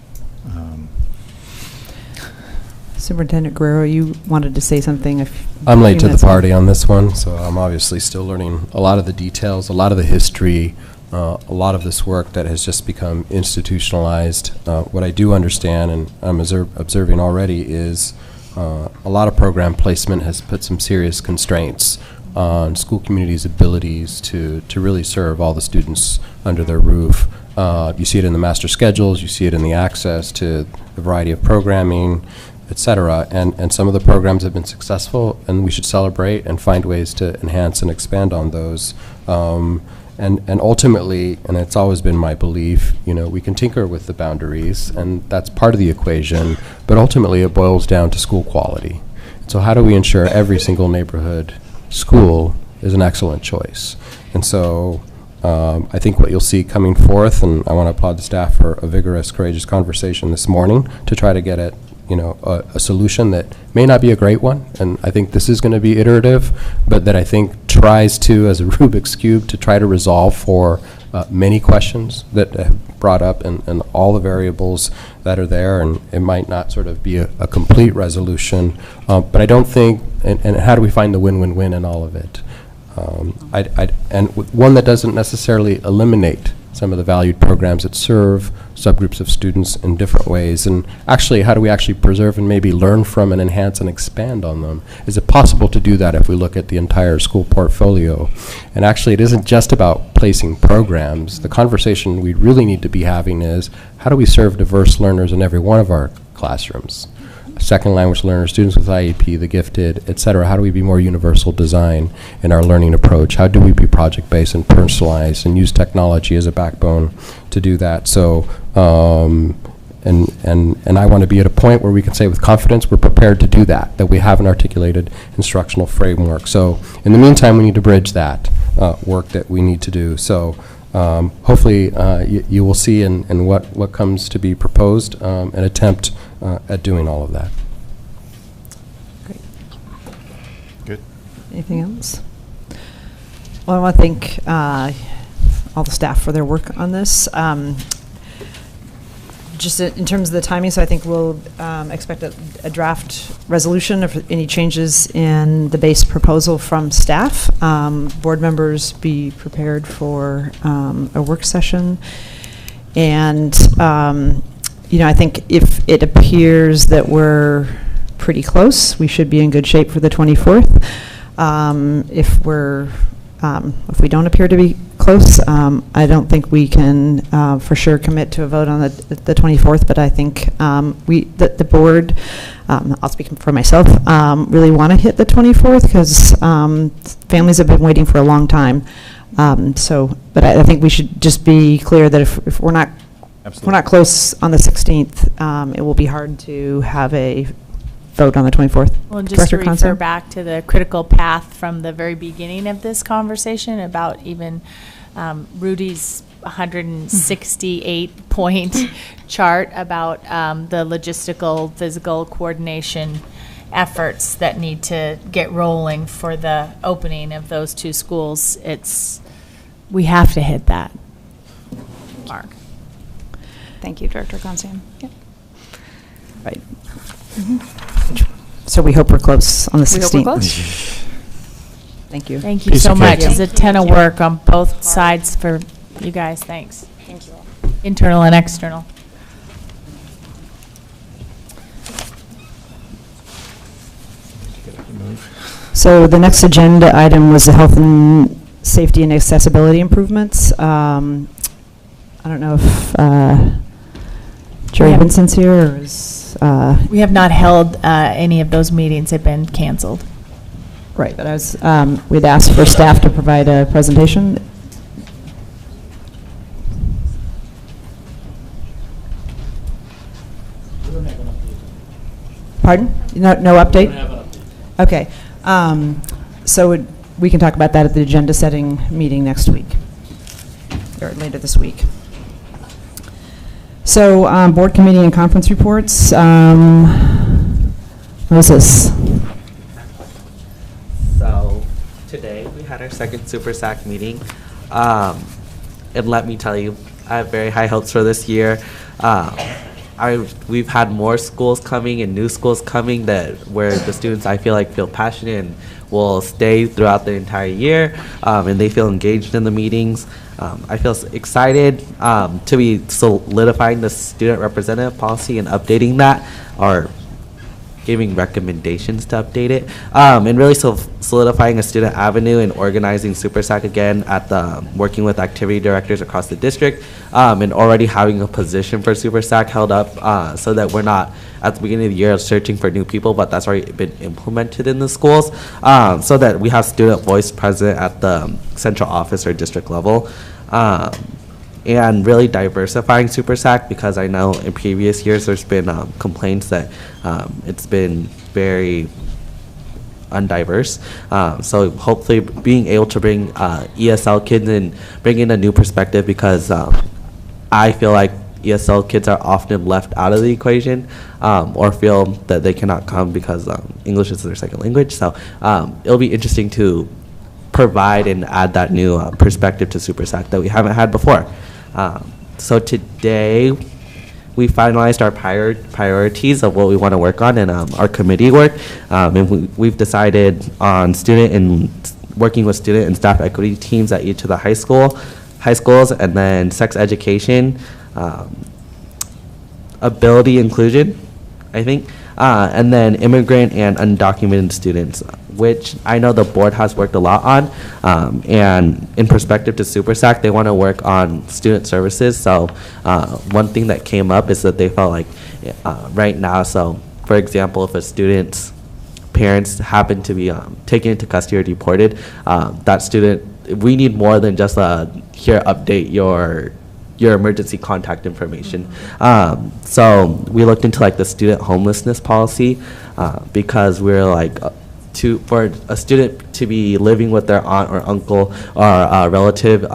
Superintendent Guerrero, you wanted to say something. I'm late to the party on this one, so I'm obviously still learning a lot of the details, a lot of the history, a lot of this work that has just become institutionalized. What I do understand, and I'm observing already, is a lot of program placement has put some serious constraints on school communities' abilities to really serve all the students under their roof. You see it in the master schedules, you see it in the access to the variety of programming, et cetera, and some of the programs have been successful, and we should celebrate and find ways to enhance and expand on those. And ultimately, and it's always been my belief, we can tinker with the boundaries, and that's part of the equation, but ultimately it boils down to school quality. So how do we ensure every single neighborhood school is an excellent choice? And so I think what you'll see coming forth, and I want to applaud the staff for a vigorous, courageous conversation this morning to try to get at a solution that may not be a great one, and I think this is going to be iterative, but that I think tries to, as a Rubik's Cube, to try to resolve for many questions that have brought up and all the variables that are there, and it might not sort of be a complete resolution, but I don't think, and how do we find the win-win-win in all of it? And one that doesn't necessarily eliminate some of the valued programs that serve subgroups of students in different ways, and actually how do we actually preserve and maybe learn from and enhance and expand on them? Is it possible to do that if we look at the entire school portfolio? And actually it isn't just about placing programs. The conversation we really need to be having is how do we serve diverse learners in every one of our classrooms? Second language learners, students with IEP, the gifted, et cetera. How do we be more universal design in our learning approach? How do we be project-based and personalized and use technology as a backbone to do that? So, and I want to be at a point where we can say with confidence we're prepared to do that we have an articulated instructional framework. So in the meantime, we need to bridge that work that we need to do. So hopefully you will see in what comes to be proposed an attempt at doing all of that. Great. Good. Anything else? Well, I want to thank all the staff for their work on this. Just in terms of the timing, so I think we'll expect a draft resolution of any changes in the base proposal from staff. Board members be prepared for a work session. And, I think if it appears that we're pretty close, we should be in good shape for the 24th. If we don't appear to be close, I don't think we can for sure commit to a vote on the 24th, but I think the board, I'll speak for myself, really want to hit the 24th because families have been waiting for a long time. But I think we should just be clear that if we're not close on the 16th, it will be hard to have a vote on the 24th. Well, and just to refer Conson? back to the critical path from the very beginning of this conversation about even Rudy's 168-point chart about the logistical, physical coordination efforts that need to get rolling for the opening of those two schools. We have to hit that mark. Thank you, Director Consan. Yep. Right. So we hope we're close on the 16th. We hope we're close. Thank you. Thank you so much. It's a ton of work on both sides for you guys. Thanks. Thank you all. Internal and external. So the next agenda item was the health and safety and accessibility improvements. I don't know if Jerry Vincent's here or is... we have not held any of those meetings. They've been canceled. Right, but I was, we'd asked for staff to provide a presentation. Pardon? No update? Okay. So we can talk about that at the agenda setting meeting next week, or later this week. So board committee and conference reports. What is this? So today we had our second Super SAC meeting. And let me tell you, I have very high hopes for this year. We've had more schools coming and new schools coming where the students I feel like feel passionate and will stay throughout the entire year, and they feel engaged in the meetings. I feel excited to be solidifying the student representative policy and updating that, or giving recommendations to update it, and really solidifying a student avenue and organizing Super SAC again at working with activity directors across the district, and already having a position for Super SAC held up so that we're not at the beginning of the year searching for new people, but that's already been implemented in the schools, so that we have student voice present at the central office or district level. And really diversifying Super SAC, because I know in previous years there's been complaints that it's been very undiverse. So hopefully being able to bring ESL kids and bring in a new perspective, because I feel like ESL kids are often left out of the equation, or feel that they cannot come because English is their second language. So it'll be interesting to provide and add that new perspective to Super SAC that we haven't had before. So today we finalized our priorities of what we want to work on in our committee work, and we've decided on working with student and staff equity teams at each of the high schools, and then sex education, ability inclusion, I think, and then immigrant and undocumented students, which I know the board has worked a lot on, and in perspective to Super SAC, they want to work on student services. So one thing that came up is that they felt like right now, so for example, if a student's parents happen to be taken into custody or deported, that student, we need more than just here, update your emergency contact information. So we looked into like the student homelessness policy, because we're like, for a student to be living with their aunt or uncle or a relative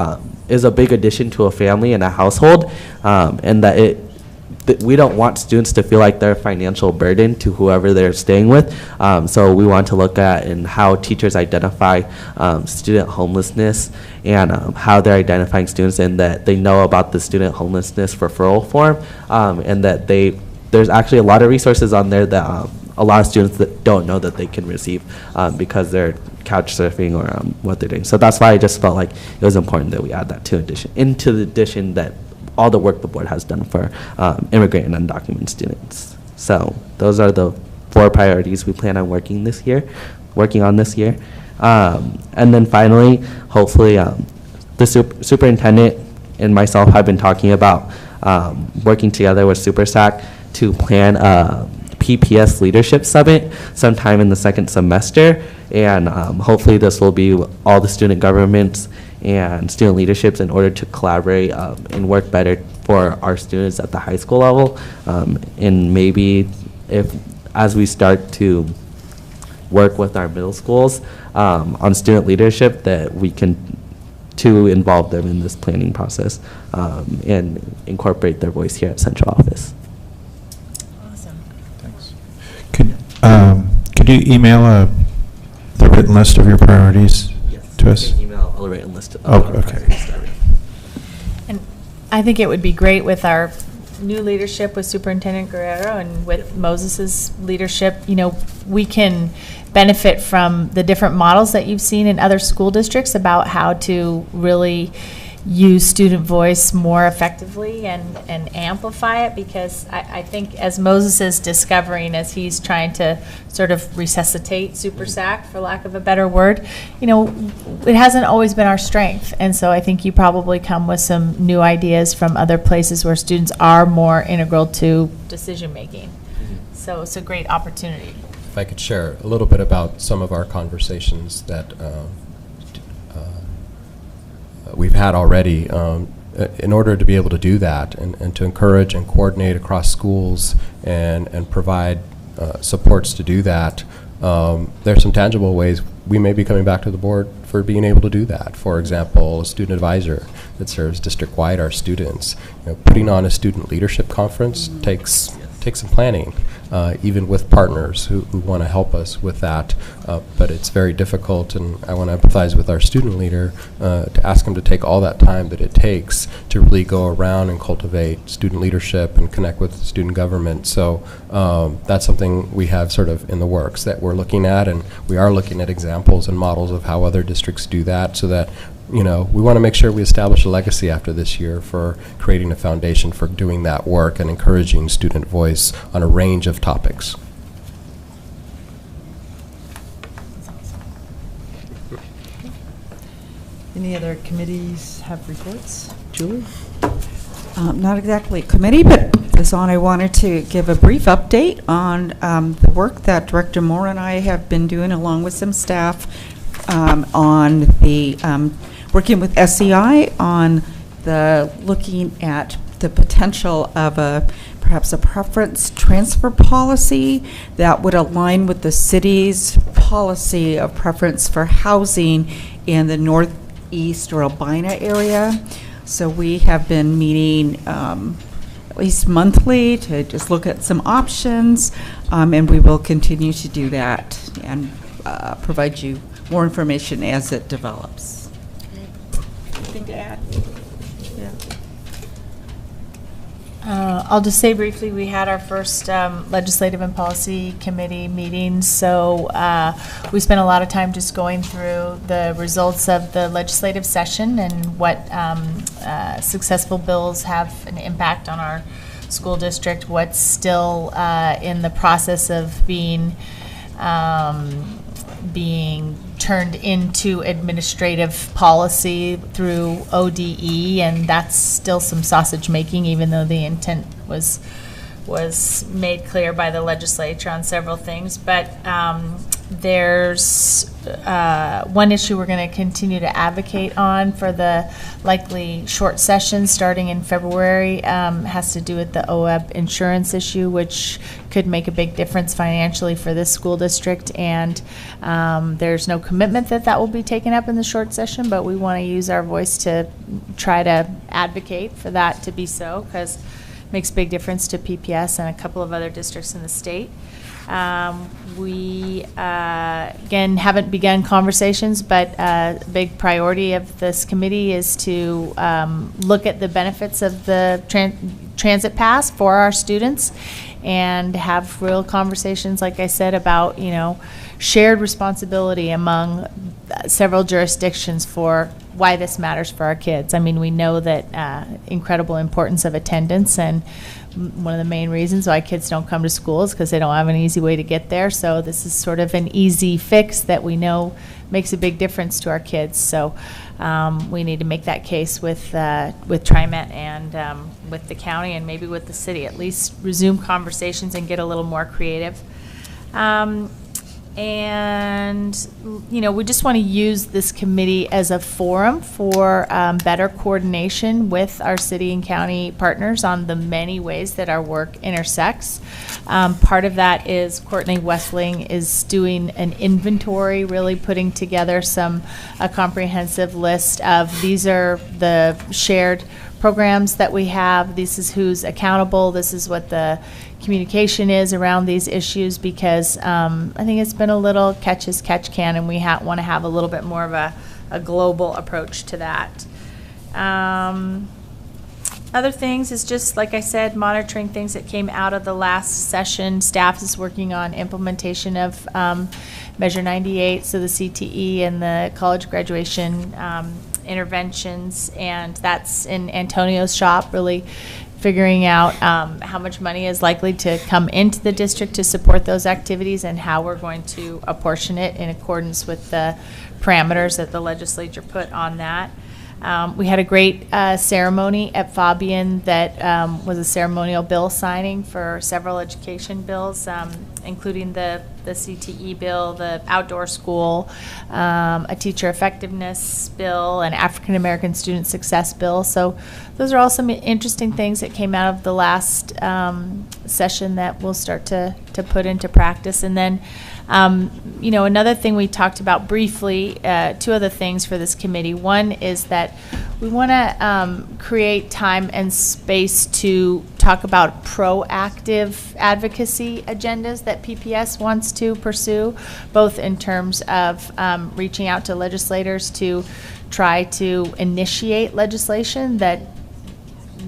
is a big addition to a family and a household, and that it we don't want students to feel like they're a financial burden to whoever they're staying with. So we want to look at and how teachers identify student homelessness and how they're identifying students, and that they know about the student homelessness referral form, and that there's actually a lot of resources on there that a lot of students that don't know that they can receive because they're couch surfing or what they're doing. So that's why I just felt like it was important that we add that into the addition that all the work the board has done for immigrant and undocumented students. So those are the 4 priorities we plan on working on this year. And then finally, hopefully, the superintendent and myself have been talking about working together with SuperSAC to plan a PPS Leadership Summit sometime in the 2nd semester. And hopefully this will be all the student governments and student leaderships in order to collaborate and work better for our students at the high school level. And maybe as we start to work with our middle schools on student leadership, that we can to involve them in this planning process and incorporate their voice here at central office. Awesome. Thanks. Could you email the written list of your priorities to us? Email a written list of okay. priorities. And I think it would be great with our new leadership with Superintendent Guerrero and with Moses's leadership, we can benefit from the different models that you've seen in other school districts about how to really use student voice more effectively and amplify it, because I think as Moses is discovering, as he's trying to sort of resuscitate SuperSAC, for lack of a better word, it hasn't always been our strength. And so I think you probably come with some new ideas from other places where students are more integral to decision making. So it's a great opportunity. If I could share a little bit about some of our conversations that we've had already, in order to be able to do that and to encourage and coordinate across schools and provide supports to do that, there's some tangible ways we may be coming back to the board for being able to do that. For example, a student advisor that serves district-wide our students. Putting on a student leadership conference takes some planning, even with partners who want to help us with that. But it's very difficult, and I want to empathize with our student leader to ask him to take all that time that it takes to really go around and cultivate student leadership and connect with student government. So that's something we have sort of in the works that we're looking at, and we are looking at examples and models of how other districts do that, so that we want to make sure we establish a legacy after this year for creating a foundation for doing that work and encouraging student voice on a range of topics. Any other committees have reports? Julie? Not exactly a committee, but I wanted to give a brief update on the work that Director Moore and I have been doing along with some staff on the working with SEI on looking at the potential of perhaps a preference transfer policy that would align with the city's policy of preference for housing in the northeast or Albina area. So we have been meeting at least monthly to just look at some options, and we will continue to do that and provide you more information as it develops. Anything to add? Yeah. I'll just say briefly, we had our first legislative and policy committee meeting, so we spent a lot of time just going through the results of the legislative session and what successful bills have an impact on our school district, what's still in the process of being turned into administrative policy through ODE, and that's still some sausage making, even though the intent was made clear by the legislature on several things. But there's one issue we're going to continue to advocate on for the likely short session starting in February, has to do with the OEB insurance issue, which could make a big difference financially for this school district. And there's no commitment that will be taken up in the short session, but we want to use our voice to try to advocate for that to be so, because makes a big difference to PPS and a couple of other districts in the state. We, again, haven't begun conversations, but a big priority of this committee is to look at the benefits of the transit pass for our students and have real conversations, like I said, about, you know, shared responsibility among several jurisdictions for why this matters for our kids. I mean, we know that incredible importance of attendance, and one of the main reasons why kids don't come to school is because they don't have an easy way to get there. So this is sort of an easy fix that we know makes a big difference to our kids. So we need to make that case with TriMet and with the county and maybe with the city. At least resume conversations and get a little more creative. And, you know, we just want to use this committee as a forum for better coordination with our city and county partners on the many ways that our work intersects. Part of that is Courtney Westling is doing an inventory, really putting together a comprehensive list of these are the shared programs that we have. This is who's accountable. This is what the communication is around these issues, because I think it's been a little catch as catch can, and we want to have a little bit more of a global approach to that. Other things is just, like I said, monitoring things that came out of the last session. Staff is working on implementation of Measure 98, so the CTE and the college graduation interventions, and that's in Antonio's shop, really figuring out how much money is likely to come into the district to support those activities and how we're going to apportion it in accordance with the parameters that the legislature put on that. We had a great ceremony at Fabian that was a ceremonial bill signing for several education bills, including the CTE bill, the outdoor school, a teacher effectiveness bill, an African American student success bill. So those are all some interesting things that came out of the last session that we'll start to put into practice. And then you know, another thing we talked about briefly, two other things for this committee. One is that we want to create time and space to talk about proactive advocacy agendas that PPS wants to pursue, both in terms of reaching out to legislators to try to initiate legislation that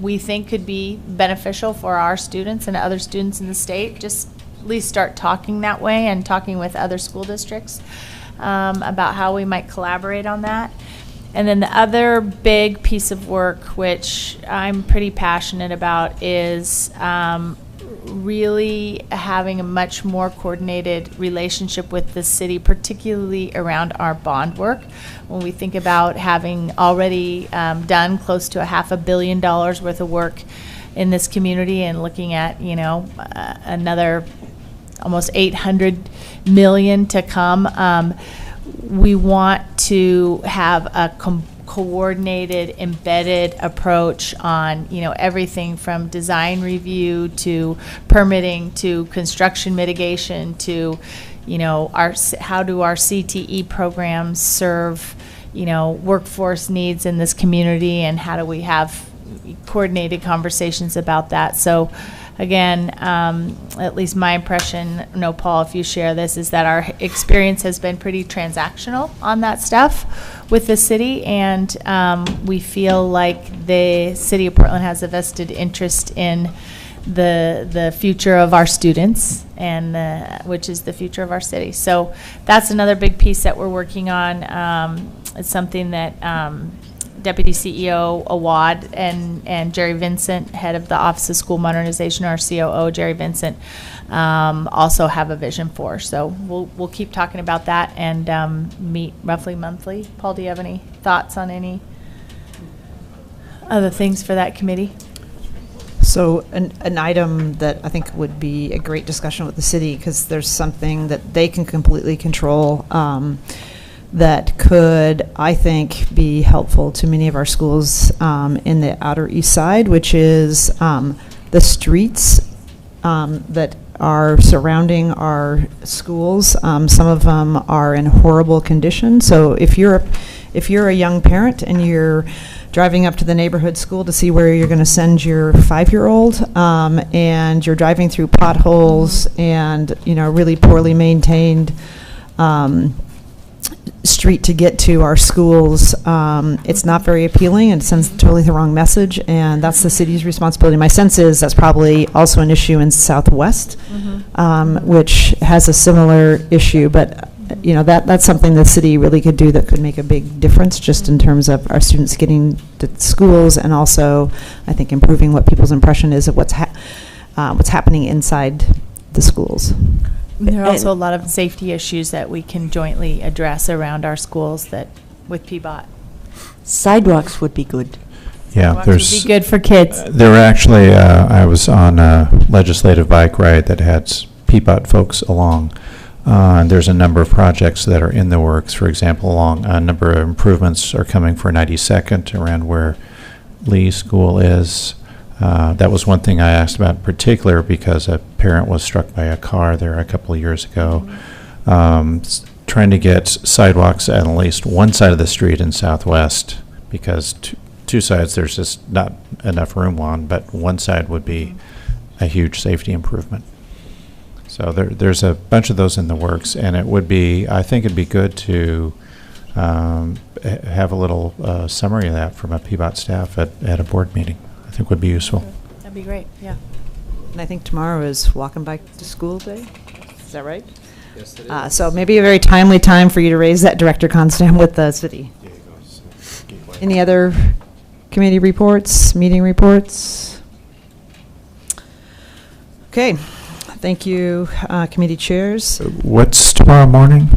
we think could be beneficial for our students and other students in the state. Just at least start talking that way and talking with other school districts about how we might collaborate on that. And then the other big piece of work, which I'm pretty passionate about, is really having a much more coordinated relationship with the city, particularly around our bond work. When we think about having already done close to $500 million worth of work in this community and looking at, you know, another almost $800 million to come, we want to have a coordinated, embedded approach on, you know, everything from design review to permitting to construction mitigation to, you know, how do our CTE programs serve, you know, workforce needs in this community, and how do we have coordinated conversations about that. So again, at least my impression, no, Paul, if you share this, is that our experience has been pretty transactional on that stuff with the city, and we feel like the city of Portland has a vested interest in the future of our students, and which is the future of our city. So that's another big piece that we're working on. It's something that Deputy CEO Awad and Jerry Vincent, head of the Office of School Modernization, our COO, Jerry Vincent, also have a vision for. So we'll keep talking about that and meet roughly monthly. Paul, do you have any thoughts on any other things for that committee? So an item that I think would be a great discussion with the city, because there's something that they can completely control, that could, I think, be helpful to many of our schools in the Outer East Side, which is the streets that are surrounding our schools. Some of them are in horrible condition. So if you're if you're a young parent and you're driving up to the neighborhood school to see where you're going to send your 5-year-old, and you're driving through potholes and, you know, really poorly maintained street to get to our schools, it's not very appealing and sends totally the wrong message, and that's the city's responsibility. My sense is that's probably also an issue in Southwest, which has a similar issue, but you know, that's something the city really could do that could make a big difference just in terms of our students getting to schools, and also I think improving what people's impression is of what's happening inside the schools. There are also a lot of safety issues that we can jointly address around our schools that, with PBOT. Sidewalks would be good. Yeah, Sidewalks would be good for kids. There were actually, I was on a legislative bike ride that had PBOT folks along. And there's a number of projects that are in the works. For example, along a number of improvements are coming for 92nd around where Lee School is. That was one thing I asked about in particular because a parent was struck by a car there a couple of years ago. Trying to get sidewalks at least one side of the street in Southwest, because two sides there's just not enough room on, but one side would be a huge safety improvement. So there's a bunch of those in the works, and it would be, I think it'd be good to have a little summary of that from a PBOT staff at a board meeting. I think would be useful. That'd be great, yeah. And I think tomorrow is Walk and Bike to School Day. Is that right? Yes, it is. So maybe a very timely time for you to raise that, Director Constam, with the city. Any other committee reports, meeting reports? Okay. Thank you, committee chairs. What's tomorrow morning?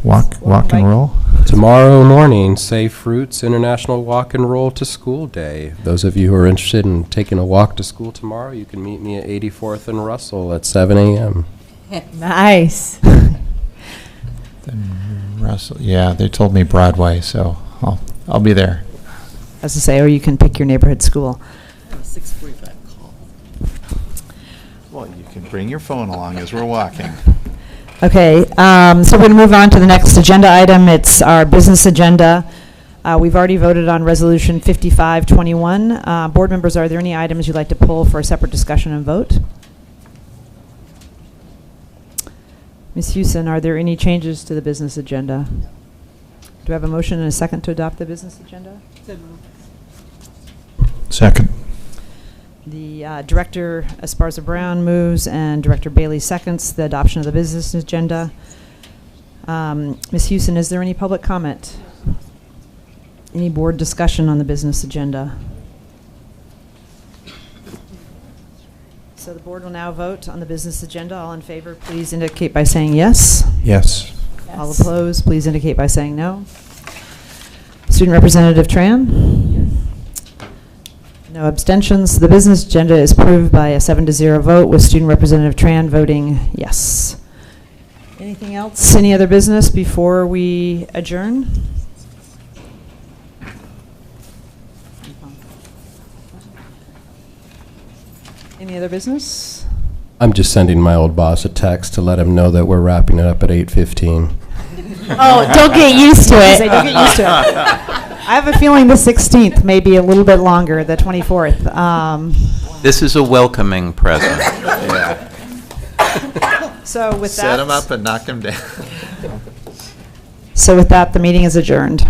Walk and roll? Tomorrow morning, Safe Routes International Walk and Roll to School Day. Those of you who are interested in taking a walk to school tomorrow, you can meet me at 84th and Russell at 7 a.m. Nice. Russell, yeah, they told me Broadway, so I'll be there. As I say, or you can pick your neighborhood school. 6:45 call. Well, you can bring your phone along as we're walking. Okay, so we're going to move on to the next agenda item. It's our business agenda. We've already voted on Resolution 5521. Board members, are there any items you'd like to pull for a separate discussion and vote? Ms. Houston, are there any changes to the business agenda? Do I have a motion and a second to adopt the business agenda? Second. The Director Esparza Brown moves and Director Bailey seconds the adoption of the business agenda. Ms. Houston, is there any public comment? Any board discussion on the business agenda? So the board will now vote on the business agenda. All in favor, please indicate by saying yes. Yes. All opposed, please indicate by saying no. Student Representative Tran? No abstentions. The business agenda is approved by a 7-0 vote, with Student Representative Tran voting yes. Anything else? Any other business before we adjourn? Any other business? I'm just sending my old boss a text to let him know that we're wrapping it up at 8:15. Oh, don't get used to it. Don't get used to it. I have a feeling the 16th may be a little bit longer, the 24th. This is a welcoming present. Yeah. So with that, Set them up and knock them down. So with that, the meeting is adjourned.